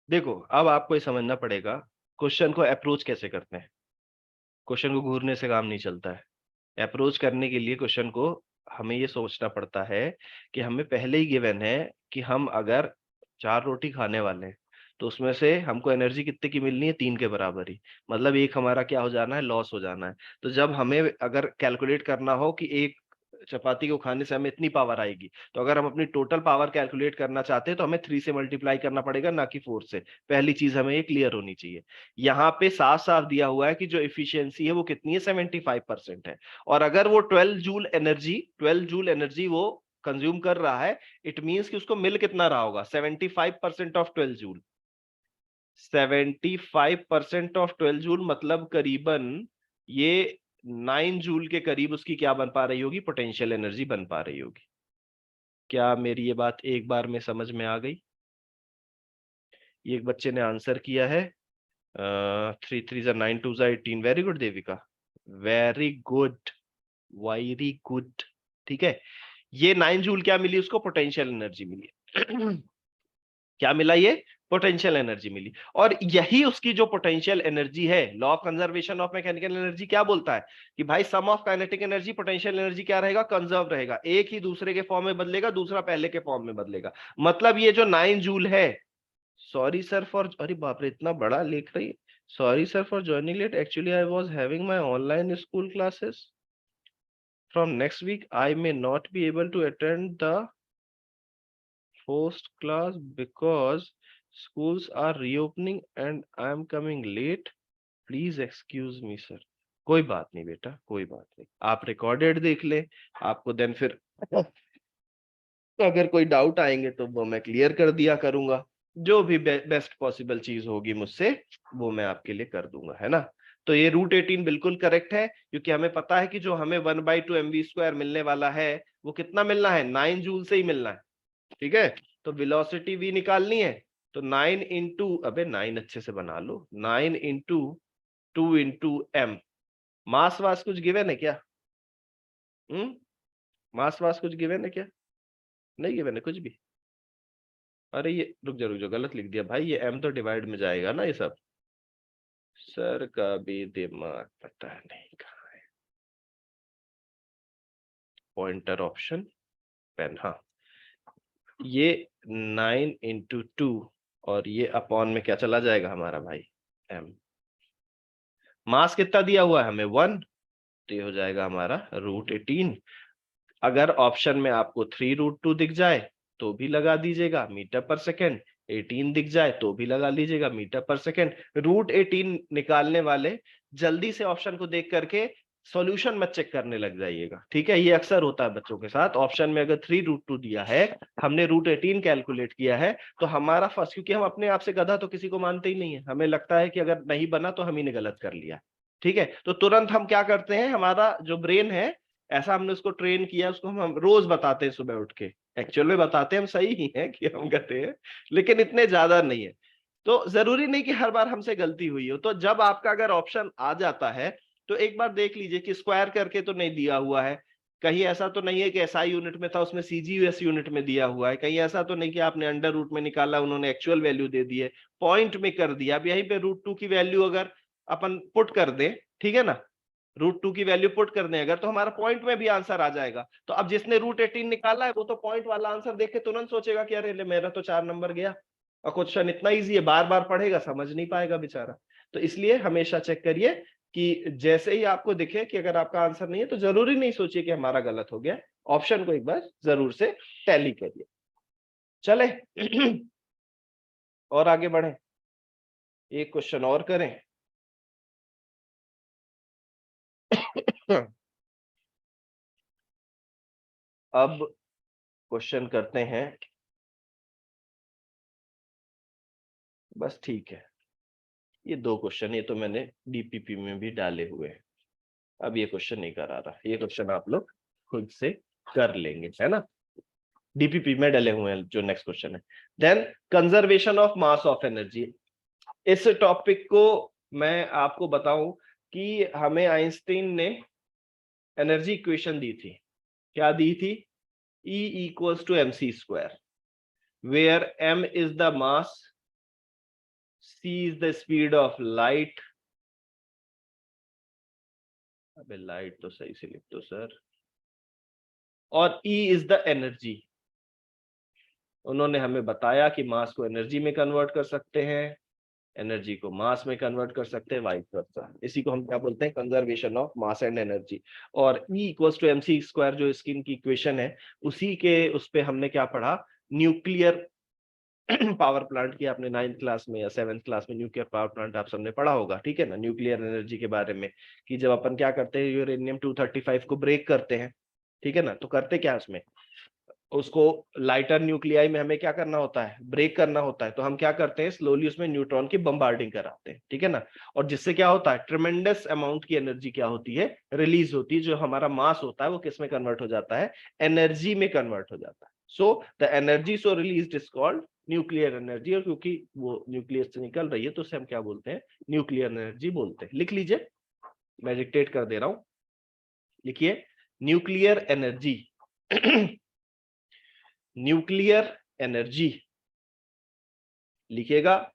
देखो अब आपको ये समझना पड़ेगा क्वेश्चन को अप्रोच कैसे करते हैं। क्वेश्चन को घूरने से काम नहीं चलता है। अप्रोच करने के लिए क्वेश्चन को हमें ये सोचना पड़ता है कि हमें पहले ही गिवन है कि हम अगर 4 रोटी खाने वाले हैं तो उसमें से हमको एनर्जी कितने की मिलनी है, 3 के बराबर ही, मतलब एक हमारा क्या हो जाना है, लॉस हो जाना है। तो जब हमें अगर कैलकुलेट करना हो कि एक चपाती को खाने से हमें इतनी पावर आएगी, तो अगर हम अपनी टोटल पावर कैलकुलेट करना चाहते हैं तो हमें 3 से मल्टीप्लाई करना पड़ेगा, ना कि 4 से। पहली चीज हमें ये क्लियर होनी चाहिए। यहाँ पे साफ साफ दिया हुआ है कि जो एफिशिएंसी है वो कितनी है, 75% है। और अगर वो 12 जूल एनर्जी वो कंज्यूम कर रहा है, इट मींस कि उसको मिल कितना रहा होगा, 75% ऑफ 12 जूल। 75% ऑफ 12 जूल मतलब करीबन ये 9 जूल के करीब उसकी क्या बन पा रही होगी, पोटेंशियल एनर्जी बन पा रही होगी। क्या मेरी ये बात एक बार में समझ में आ गई। ये एक बच्चे ने आंसर किया है, 3 3 9 2 18, very good Devika, very good, very good, ठीक है। ये 9 जूल क्या मिली उसको, पोटेंशियल एनर्जी मिली। क्या मिला, ये पोटेंशियल एनर्जी मिली। और यही उसकी जो पोटेंशियल एनर्जी है, law of conservation of mechanical energy क्या बोलता है कि भाई sum of kinetic energy, potential energy क्या रहेगा, कंजर्व रहेगा, एक ही दूसरे के फॉर्म में बदलेगा, दूसरा पहले के फॉर्म में बदलेगा। मतलब ये जो 9 जूल है, सॉरी सर फॉर, अरे बाप रे इतना बड़ा लिख रही, sorry sir for joining late, actually I was having my online school classes from next week. I may not be able to attend the first class because schools are reopening and I am coming late. Please excuse me, sir. कोई बात नहीं बेटा, कोई बात नहीं, आप रिकॉर्डेड देख ले, आपको देन फिर अगर कोई डाउट आएंगे तो वो मैं क्लियर कर दिया करूंगा, जो भी बेस्ट पॉसिबल चीज होगी मुझसे वो मैं आपके लिए कर दूंगा, है ना। तो ये √18 बिल्कुल करेक्ट है, क्योंकि हमें पता है कि जो हमें 1/2 mv² मिलने वाला है वो कितना मिलना है, 9 जूल से ही मिलना है, ठीक है। तो वेलोसिटी v निकालनी है, तो 9 इंटू, अबे 9 अच्छे से बना लो, 9 इंटू 2 इंटू m। मास वास कुछ गिवन है क्या, मास वास कुछ गिवन है क्या, नहीं गिवन है कुछ भी। अरे ये रुक जा गलत लिख दिया भाई, ये m तो डिवाइड में जाएगा ना ये सब, सर का भी दिमाग पता नहीं कहाँ है। पॉइंटर ऑप्शन पेन, हाँ, ये 9 इंटू 2 और ये अपॉन में क्या चला जाएगा हमारा भाई, m। मास कितना दिया हुआ है हमें, 1, तो ये हो जाएगा हमारा √18। अगर ऑप्शन में आपको 3√2 दिख जाए तो भी लगा दीजिएगा मीटर पर सेकेंड, 18 दिख जाए तो भी लगा लीजिएगा मीटर पर सेकेंड। √18 निकालने वाले जल्दी से ऑप्शन को देख करके सॉल्यूशन मत चेक करने लग जाइएगा, ठीक है। ये अक्सर होता है बच्चों के साथ। ऑप्शन में अगर 3√2 दिया है, हमने √18 कैलकुलेट किया है, तो हमारा फर्स्ट, क्योंकि हम अपने आप से गधा तो किसी को मानते ही नहीं है, हमें लगता है कि अगर नहीं बना तो हम ही ने गलत कर लिया, ठीक है। तो तुरंत हम क्या करते हैं, हमारा जो ब्रेन है, ऐसा हमने उसको ट्रेन किया, उसको हम रोज बताते हैं सुबह उठ के। एक्चुअल में बताते हैं हम सही ही हैं कि हम गधे हैं, लेकिन इतने ज्यादा नहीं है। तो जरूरी नहीं कि हर बार हमसे गलती हुई हो। तो जब आपका अगर ऑप्शन आ जाता है तो एक बार देख लीजिए कि स्क्वायर करके तो नहीं दिया हुआ है, कहीं ऐसा तो नहीं है कि एसआई यूनिट में था उसमें सीजीयूएस यूनिट में दिया हुआ है, कहीं ऐसा तो नहीं कि आपने अंडर रूट में निकाला उन्होंने एक्चुअल वैल्यू दे दी है, पॉइंट में कर दिया। अब यहीं पे √2 की वैल्यू अगर अपन पुट कर दें, ठीक है ना, √2 की वैल्यू पुट कर दें अगर, तो हमारा पॉइंट में भी आंसर आ जाएगा। तो अब जिसने √18 निकाला है वो तो पॉइंट वाला आंसर देख के तुरंत सोचेगा कि अरे मेरा तो 4 नंबर गया। और क्वेश्चन इतना इजी है, बार बार पढ़ेगा समझ नहीं पाएगा बेचारा। तो इसलिए हमेशा चेक करिए कि जैसे ही आपको दिखे कि अगर आपका आंसर नहीं है तो जरूरी नहीं सोचिए कि हमारा गलत हो गया, ऑप्शन को एक बार जरूर से टैली करिए। चले और आगे बढ़े, एक क्वेश्चन और करें। अब क्वेश्चन करते हैं, बस ठीक है, ये 2 क्वेश्चन, ये तो मैंने डीपीपी में भी डाले हुए हैं, अब ये क्वेश्चन नहीं करा रहा, ये क्वेश्चन आप लोग खुद से कर लेंगे, है ना। डीपीपी में डले हुए हैं जो नेक्स्ट क्वेश्चन है। Then conservation of mass of energy. इस टॉपिक को मैं आपको बताऊं कि हमें आइंस्टीन ने एनर्जी इक्वेशन दी थी, क्या दी थी, E equals to mc square, where m is the mass, c is the speed of light, अबे लाइट तो सही से लिख दो सर, और E is the energy। उन्होंने हमें बताया कि मास को एनर्जी में कन्वर्ट कर सकते हैं, एनर्जी को मास में कन्वर्ट कर सकते हैं, वाइस वर्सा। इसी को हम क्या बोलते हैं, conservation of mass and energy. और E equals to mc square जो इसकी इनकी इक्वेशन है, उसी के उस पे हमने क्या पढ़ा, न्यूक्लियर पावर प्लांट की आपने 9th क्लास में या 7th क्लास में न्यूक्लियर पावर प्लांट आप सबने पढ़ा होगा, ठीक है ना, न्यूक्लियर एनर्जी के बारे में, कि जब अपन क्या करते हैं यूरेनियम 235 को ब्रेक करते हैं, ठीक है ना, तो करते क्या उसमें, उसको लाइटर न्यूक्लियाई में हमें क्या करना होता है, ब्रेक करना होता है। तो हम क्या करते हैं, स्लोली उसमें न्यूट्रॉन की बम्बार्डिंग कराते हैं, ठीक है ना। और जिससे क्या होता है, ट्रेमेंडस अमाउंट की एनर्जी क्या होती है, रिलीज होती है। जो हमारा मास होता है वो किस में कन्वर्ट हो जाता है, एनर्जी में कन्वर्ट हो जाता है। So the energy so release is called nuclear energy. और क्योंकि वो न्यूक्लियस से निकल रही है तो उसे हम क्या बोलते हैं, न्यूक्लियर एनर्जी बोलते हैं। लिख लीजिए, मैं डिक्टेट कर दे रहा हूं, लिखिए, न्यूक्लियर एनर्जी न्यूक्लियर एनर्जी लिखिएगा,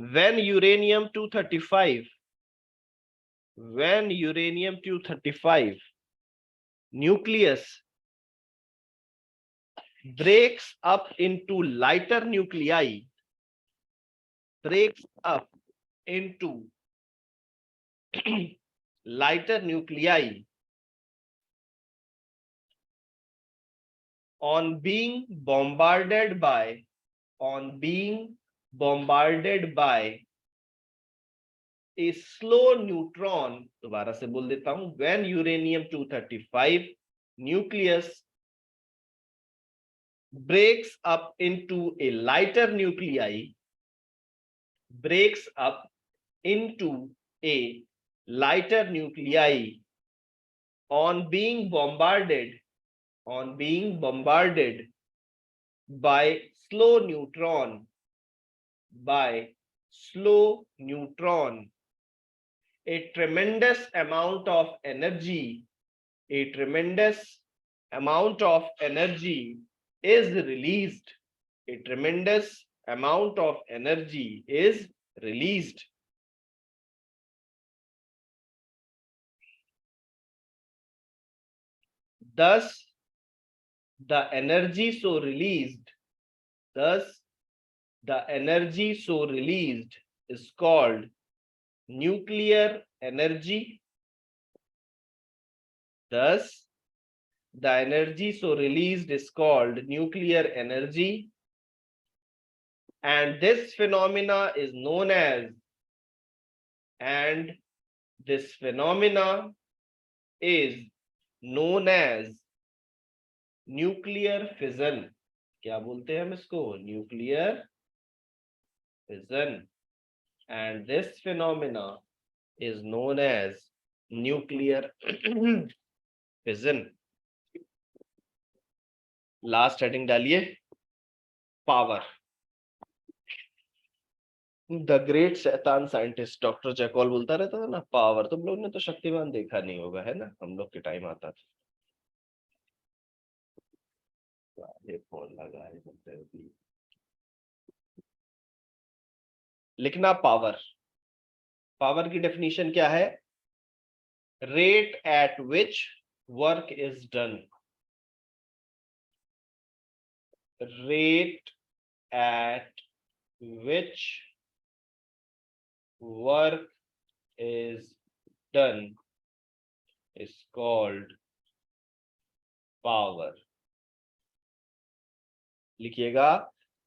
when uranium 235 nucleus breaks up into lighter nuclei, breaks up into lighter nuclei on being bombarded by a slow neutron। दोबारा से बोल देता हूं, when uranium 235 nucleus breaks up into a lighter nuclei, breaks up into a lighter nuclei on being bombarded by slow neutron, a tremendous amount of energy is released. A tremendous amount of energy is released. Thus, the energy so released is called nuclear energy. Thus, the energy so released is called nuclear energy, and this phenomena is known as is known as nuclear fission. क्या बोलते हैं हम इसको? Nuclear fission. And this phenomena is known as nuclear fission। Last heading डालिए, पावर। द ग्रेट शैतान साइंटिस्ट डॉक्टर जैकॉल बोलता रहता था ना, पावर। तुम लोग ने तो शक्तिमान देखा नहीं होगा, है ना? हम लोग के टाइम आता था। ये फोन लगा है, लिखना पावर। पावर की डेफिनेशन क्या है? Rate at which work is done. Rate at which work is done is called power। लिखिएगा,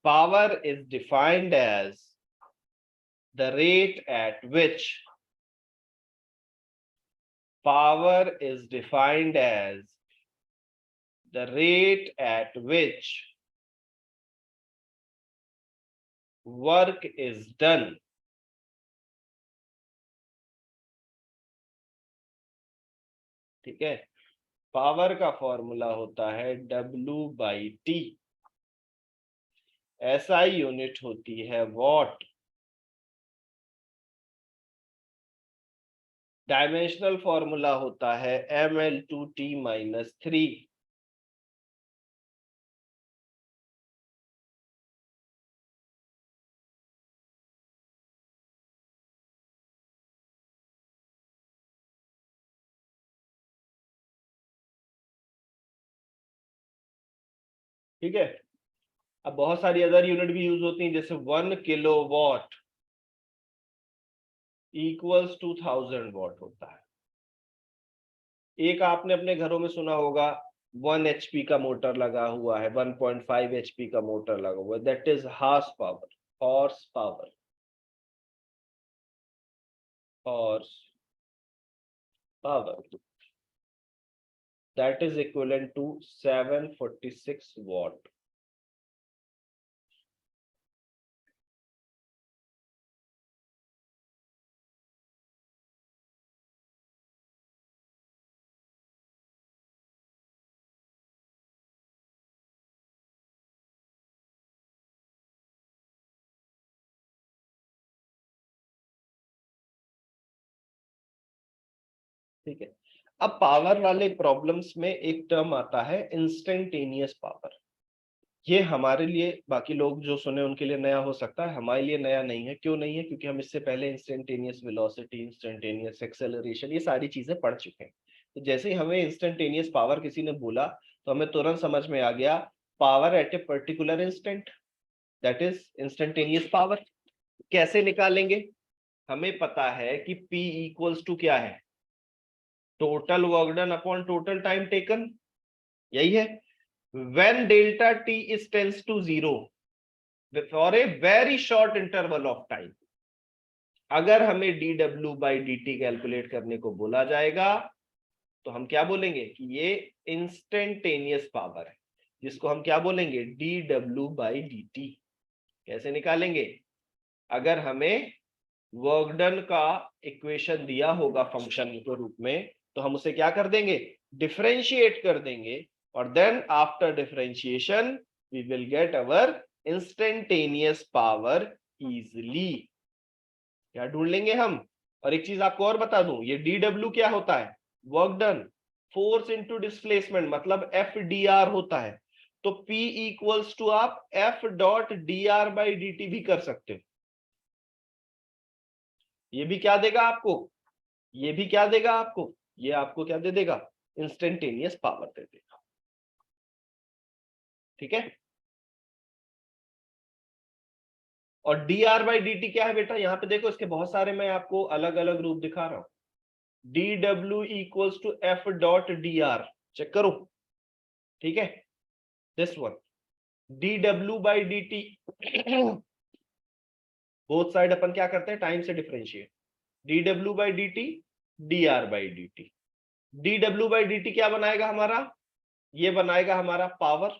power is defined as the rate at which power is defined as the rate at which work is done ठीक है। पावर का फॉर्मूला होता है W/T। SI यूनिट होती है वॉट। डायमेंशनल फॉर्मूला होता है mL/T-3। ठीक है। अब बहुत सारी अदर यूनिट भी यूज होती हैं, जैसे 1 किलोवाट इक्वल्स टू 1000 वॉट होता है। एक आपने अपने घरों में सुना होगा, 1 HP का मोटर लगा हुआ है, 1.5 HP का मोटर लगा हुआ है, that is horse power. Horse power, horse power, that is equivalent to 746 watt. ठीक है। अब पावर वाले प्रॉब्लम्स में एक टर्म आता है इंस्टेंटेनियस पावर। ये हमारे लिए, बाकी लोग जो सुने उनके लिए नया हो सकता है, हमारे लिए नया नहीं है। क्यों नहीं है? क्योंकि हम इससे पहले इंस्टेंटेनियस वेलोसिटी, इंस्टेंटेनियस एक्सेलरेशन, ये सारी चीजें पढ़ चुके हैं। तो जैसे ही हमें इंस्टेंटेनियस पावर किसी ने बोला तो हमें तुरंत समझ में आ गया, power at a particular instant, that is instantaneous power. कैसे निकालेंगे? हमें पता है कि P इक्वल्स टू क्या है? Total work done upon total time taken, यही है। when delta t is tends to 0 for a very short interval of time, अगर हमें dw/dt कैलकुलेट करने को बोला जाएगा तो हम क्या बोलेंगे कि ये इंस्टेंटेनियस पावर है, जिसको हम क्या बोलेंगे? dw/dt। कैसे निकालेंगे? अगर हमें वर्क डन का इक्वेशन दिया होगा फंक्शन के रूप में, तो हम उसे क्या कर देंगे? डिफरेंशिएट कर देंगे, और then after differentiation we will get our instantaneous power easily. क्या ढूंढ लेंगे हम? और एक चीज आपको और बता दूं, ये dw क्या होता है? Work done, force into displacement, मतलब FDR होता है। तो P इक्वल्स टू आप F.dr/dt भी कर सकते हो। ये भी क्या देगा आपको? ये भी क्या देगा आपको? ये आपको क्या दे देगा? इंस्टेंटेनियस पावर दे देगा। ठीक है। और dr/dt क्या है बेटा? यहां पे देखो, इसके बहुत सारे मैं आपको अलग अलग रूप दिखा रहा हूं। dw equals to F.dr, check करो। ठीक है, this one dw/dt both side अपन क्या करते हैं? टाइम से डिफरेंशिएट। dw/dt dr/dt, dw/dt क्या बनाएगा हमारा, ये बनाएगा हमारा पावर,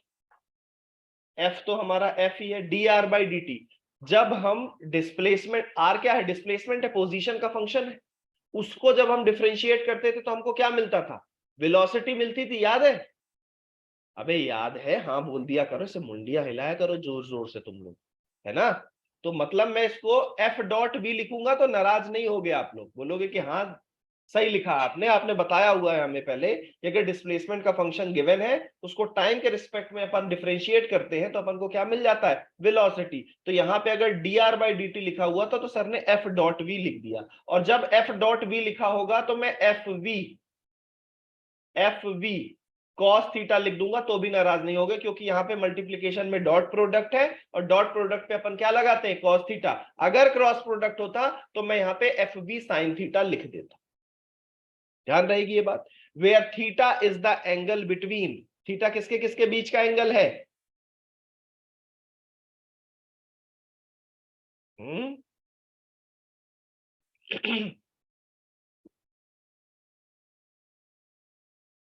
F तो हमारा F ही है, dr/dt। जब हम डिस्प्लेसमेंट, r क्या है, डिस्प्लेसमेंट है, पोजीशन का फंक्शन है, उसको जब हम डिफरेंशिएट करते थे तो हमको क्या मिलता था, वेलोसिटी मिलती थी, याद है? अबे याद है, हाँ बोल दिया करो, इसे मुंडिया हिलाया करो जोर जोर से तुम लोग, है ना? तो मतलब मैं इसको F.V लिखूंगा तो नाराज नहीं होगे आप लोग, बोलोगे कि हाँ सही लिखा आपने, आपने बताया हुआ है हमें पहले कि अगर डिस्प्लेसमेंट का फंक्शन गिवन है उसको टाइम के रिस्पेक्ट में अपन डिफरेंशिएट करते हैं तो अपन को क्या मिल जाता है, वेलोसिटी। तो यहाँ पे अगर dr/dt लिखा हुआ था तो सर ने F.V लिख दिया, और जब F.V लिखा होगा तो मैं FV कॉस थीटा लिख दूंगा तो भी नाराज नहीं होगे, क्योंकि यहाँ पे मल्टीप्लीकेशन में डॉट प्रोडक्ट है और डॉट प्रोडक्ट पे अपन क्या लगाते हैं, कॉस थीटा। अगर क्रॉस प्रोडक्ट होता तो मैं यहाँ पे FV साइन थीटा लिख देता। ध्यान रहेगी ये बात। Where theta is the angle between, theta किसके किसके बीच का एंगल है?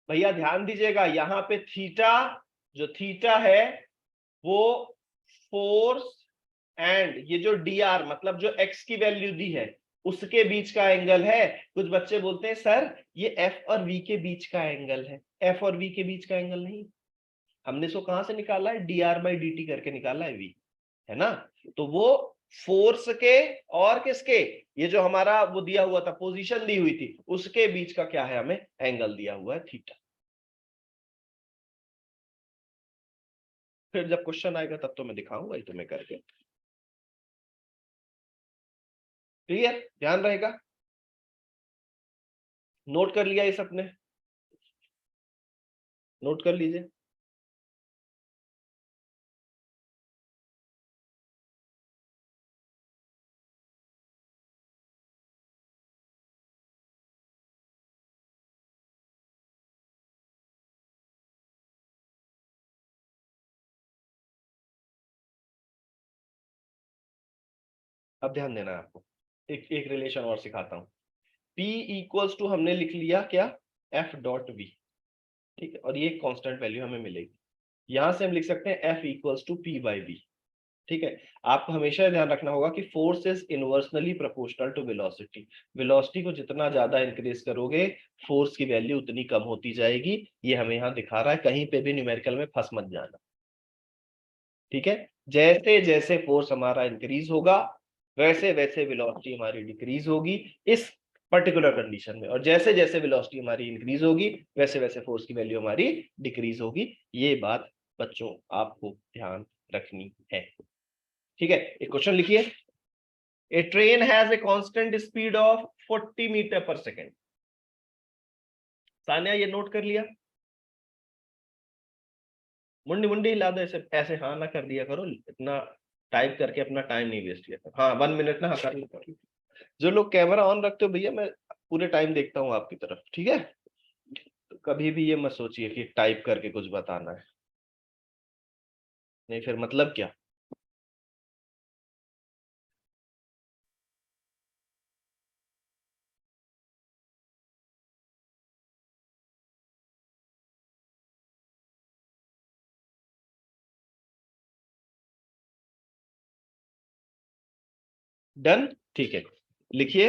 भैया ध्यान दीजिएगा, यहाँ पे थीटा, जो थीटा है वो फोर्स एंड ये जो dr मतलब जो x की वैल्यू दी है उसके बीच का एंगल है। कुछ बच्चे बोलते हैं सर ये f और v के बीच का एंगल है, f और v के बीच का एंगल नहीं, हमने इसको कहां से निकाला है, dr/dt करके निकाला है v, है ना? तो वो फोर्स के और किसके, ये जो हमारा वो दिया हुआ था, पोजीशन दी हुई थी, उसके बीच का क्या है, हमें एंगल दिया हुआ है थीटा। फिर जब क्वेश्चन आएगा तब तो मैं दिखाऊंगा ही तुम्हें करके, क्लियर, ध्यान रहेगा। नोट कर लिया ये सबने, नोट कर लीजिए। अब ध्यान देना है आपको, एक एक रिलेशन और सिखाता हूं। P इक्वल्स टू हमने लिख लिया क्या, F.V, ठीक है, और ये कांस्टेंट वैल्यू हमें मिलेगी। यहां से हम लिख सकते हैं F इक्वल्स टू P/V, ठीक है। आपको हमेशा ध्यान रखना होगा कि force is inversely proportional to velocity, velocity को जितना ज्यादा इंक्रीज करोगे फोर्स की वैल्यू उतनी कम होती जाएगी। ये हमें यहाँ दिखा रहा है, कहीं पे भी न्यूमेरिकल में फंस मत जाना, ठीक है। जैसे जैसे फोर्स हमारा इंक्रीज होगा वैसे वैसे वेलोसिटी हमारी डिक्रीज होगी इस पर्टिकुलर कंडीशन में, और जैसे जैसे वेलोसिटी हमारी इंक्रीज होगी वैसे वैसे फोर्स की वैल्यू हमारी डिक्रीज होगी। ये बात बच्चों आपको ध्यान रखनी है, ठीक है। एक क्वेश्चन लिखिए, a train has a constant speed of 40 metre per second. Sania ये नोट कर लिया, मुंडी मुंडी हिला दो, ऐसे ऐसे हाँ ना कर दिया करो, इतना टाइप करके अपना टाइम नहीं वेस्ट किया करो। हाँ 1 मिनट ना, हाँ कर लो। जो लोग कैमरा ऑन रखते हो भैया, मैं पूरे टाइम देखता हूँ आपकी तरफ, ठीक है। तो कभी भी ये मत सोचिए कि टाइप करके कुछ बताना है, नहीं फिर मतलब क्या। डन, ठीक है, लिखिए।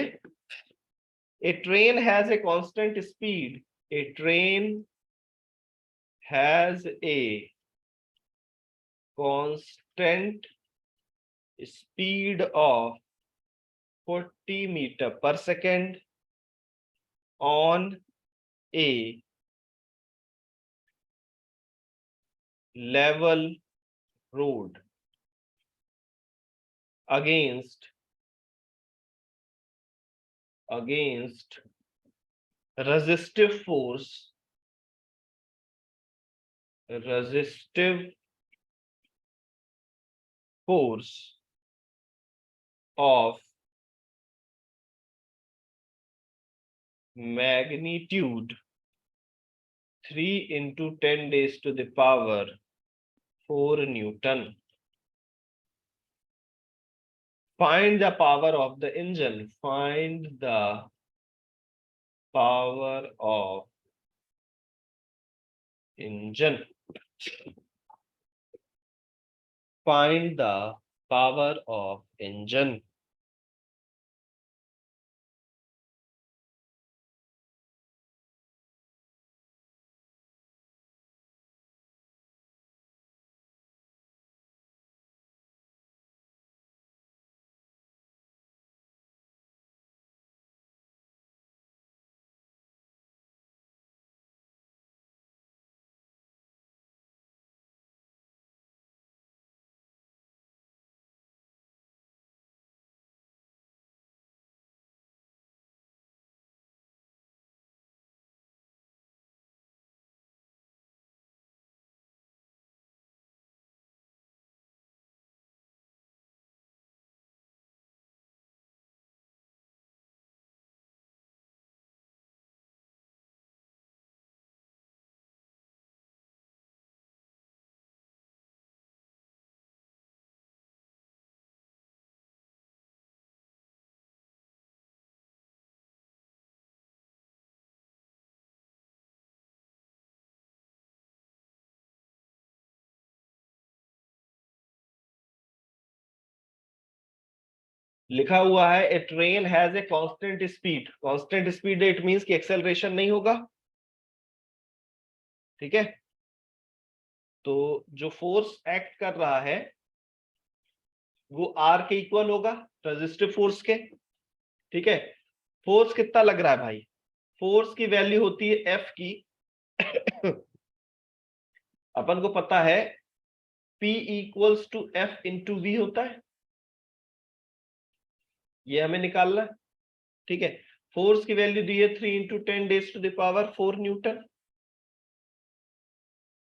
A train has a constant speed, a train has a constant speed of 40 metre per second on a level road against resistive force of magnitude 3 into 10 raised to the power 4 Newton. Find the power of the engine. Find the power of engine. Find the power of engine. लिखा हुआ है a train has a constant speed. Constant speed it means कि एक्सेलरेशन नहीं होगा। ठीक है, तो जो फोर्स एक्ट कर रहा है वो आर के इक्वल होगा, रेजिस्टिव फोर्स के। ठीक है, फोर्स कितना लग रहा है भाई? फोर्स की वैल्यू होती है एफ की अपन को पता है P equals to F into V होता है, ये हमें निकालना है। ठीक है, फोर्स की वैल्यू दी है 3 इंटू 10⁻⁴ न्यूटन।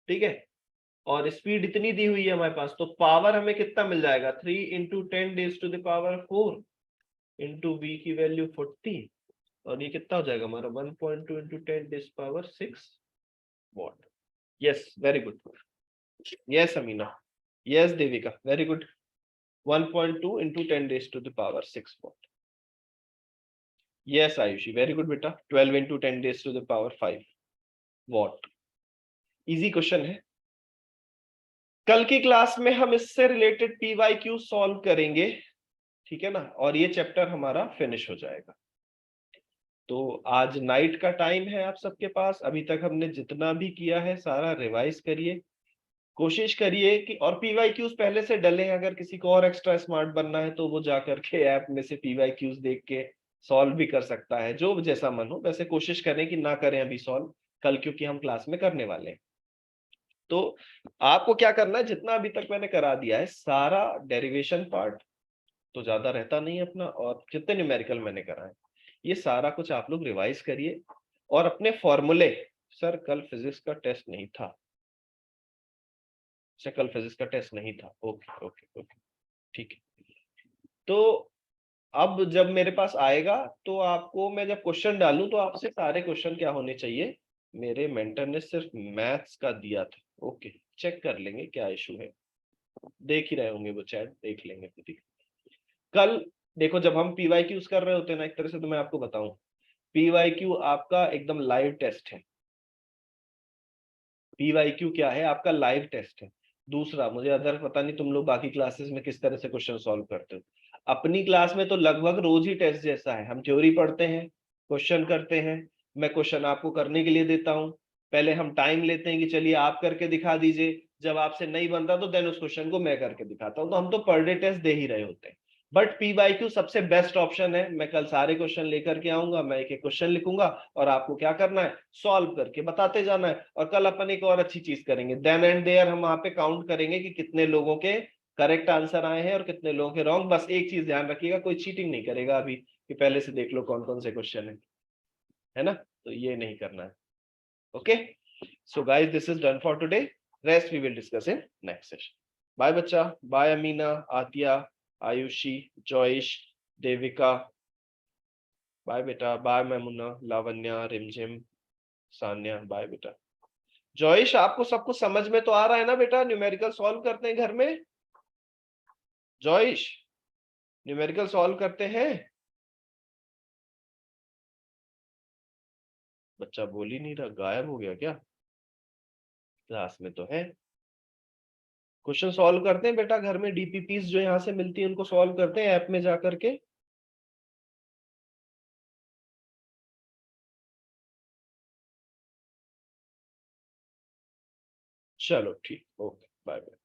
ठीक है, और स्पीड इतनी दी हुई है हमारे पास, तो पावर हमें कितना मिल जाएगा? 3 इंटू 10⁻⁴ इंटू वी की वैल्यू 40, और ये कितना हो जाएगा हमारा? 1.2 into 10⁶ what. Yes, very good. Yes Amina, yes Devika, very good. 1.2 into 10⁶ what. Yes Ayushi, very good बेटा। 12 इंटू 10⁵ वॉट। इजी क्वेश्चन है। कल की क्लास में हम इससे रिलेटेड PYQ सॉल्व करेंगे, ठीक है ना, और ये चैप्टर हमारा फिनिश हो जाएगा। तो आज नाइट का टाइम है आप सबके पास, अभी तक हमने जितना भी किया है सारा रिवाइज करिए, कोशिश करिए कि, और PYQs पहले से डले हैं, अगर किसी को और एक्स्ट्रा स्मार्ट बनना है तो वो जाकर के ऐप में से PYQs देख के सॉल्व भी कर सकता है, जो जैसा मन हो। वैसे कोशिश करें कि ना करें अभी सॉल्व, कल क्योंकि हम क्लास में करने वाले हैं। तो आपको क्या करना है, जितना अभी तक मैंने करा दिया है सारा डेरिवेशन पार्ट तो ज्यादा रहता नहीं है अपना, और जितने न्यूमेरिकल मैंने करा है ये सारा कुछ आप लोग रिवाइज करिए, और अपने फॉर्मूले। सर कल फिजिक्स का टेस्ट नहीं था, कल फिजिक्स का टेस्ट नहीं था, ओके ओके ओके, ठीक है। तो अब जब मेरे पास आएगा तो आपको मैं जब क्वेश्चन डालूं तो आपसे सारे क्वेश्चन क्या होने चाहिए, मेरे मेंटर ने सिर्फ मैथ्स का दिया था, ओके, चेक कर लेंगे क्या इशू है, देख ही रहे होंगे वो चैट, देख लेंगे। ठीक, कल देखो जब हम PYQs कर रहे होते हैं ना, एक तरह से तो मैं आपको बताऊं, PYQ आपका एकदम लाइव टेस्ट है। PYQ क्या है? आपका लाइव टेस्ट है। दूसरा, मुझे अदर पता नहीं तुम लोग बाकी क्लासेस में किस तरह से क्वेश्चन सॉल्व करते हो, अपनी क्लास में तो लगभग रोज ही टेस्ट जैसा है। हम थ्योरी पढ़ते हैं, क्वेश्चन करते हैं, मैं क्वेश्चन आपको करने के लिए देता हूं, पहले हम टाइम लेते हैं कि चलिए आप करके दिखा दीजिए, जब आपसे नहीं बनता तो देन उस क्वेश्चन को मैं करके दिखाता हूं। तो हम तो पर डे टेस्ट दे ही रहे होते हैं, बट PYQ सबसे बेस्ट ऑप्शन है। मैं कल सारे क्वेश्चन लेकर के आऊंगा, मैं एक एक क्वेश्चन लिखूंगा और आपको क्या करना है, सॉल्व करके बताते जाना है। और कल अपन एक और अच्छी चीज करेंगे, देन एंड देयर हम वहां पे काउंट करेंगे कि कितने लोगों के करेक्ट आंसर आए हैं और कितने लोगों के रॉन्ग। बस एक चीज ध्यान रखिएगा, कोई चीटिंग नहीं करेगा अभी कि पहले से देख लो कौन कौन से क्वेश्चन है ना, तो ये नहीं करना है। Okay, so guys this is done for today, rest we will discuss in next session. Bye बच्चा, बाय अमीना, आतिया, आयुषी, जॉइश, देविका, बाय बेटा, बाय मैमुना, लावण्या, रिमझिम, सान्या, बाय बेटा। जॉइश आपको सब कुछ समझ में तो आ रहा है ना बेटा? न्यूमेरिकल सॉल्व करते हैं घर में? जॉइश, न्यूमेरिकल सॉल्व करते हैं? बच्चा बोल ही नहीं रहा, गायब हो गया क्या? क्लास में तो है। क्वेश्चन सॉल्व करते हैं बेटा घर में, डीपीपीस जो यहाँ से मिलती है उनको सॉल्व करते हैं ऐप में जा करके। चलो ठीक, ओके, बाय बाय।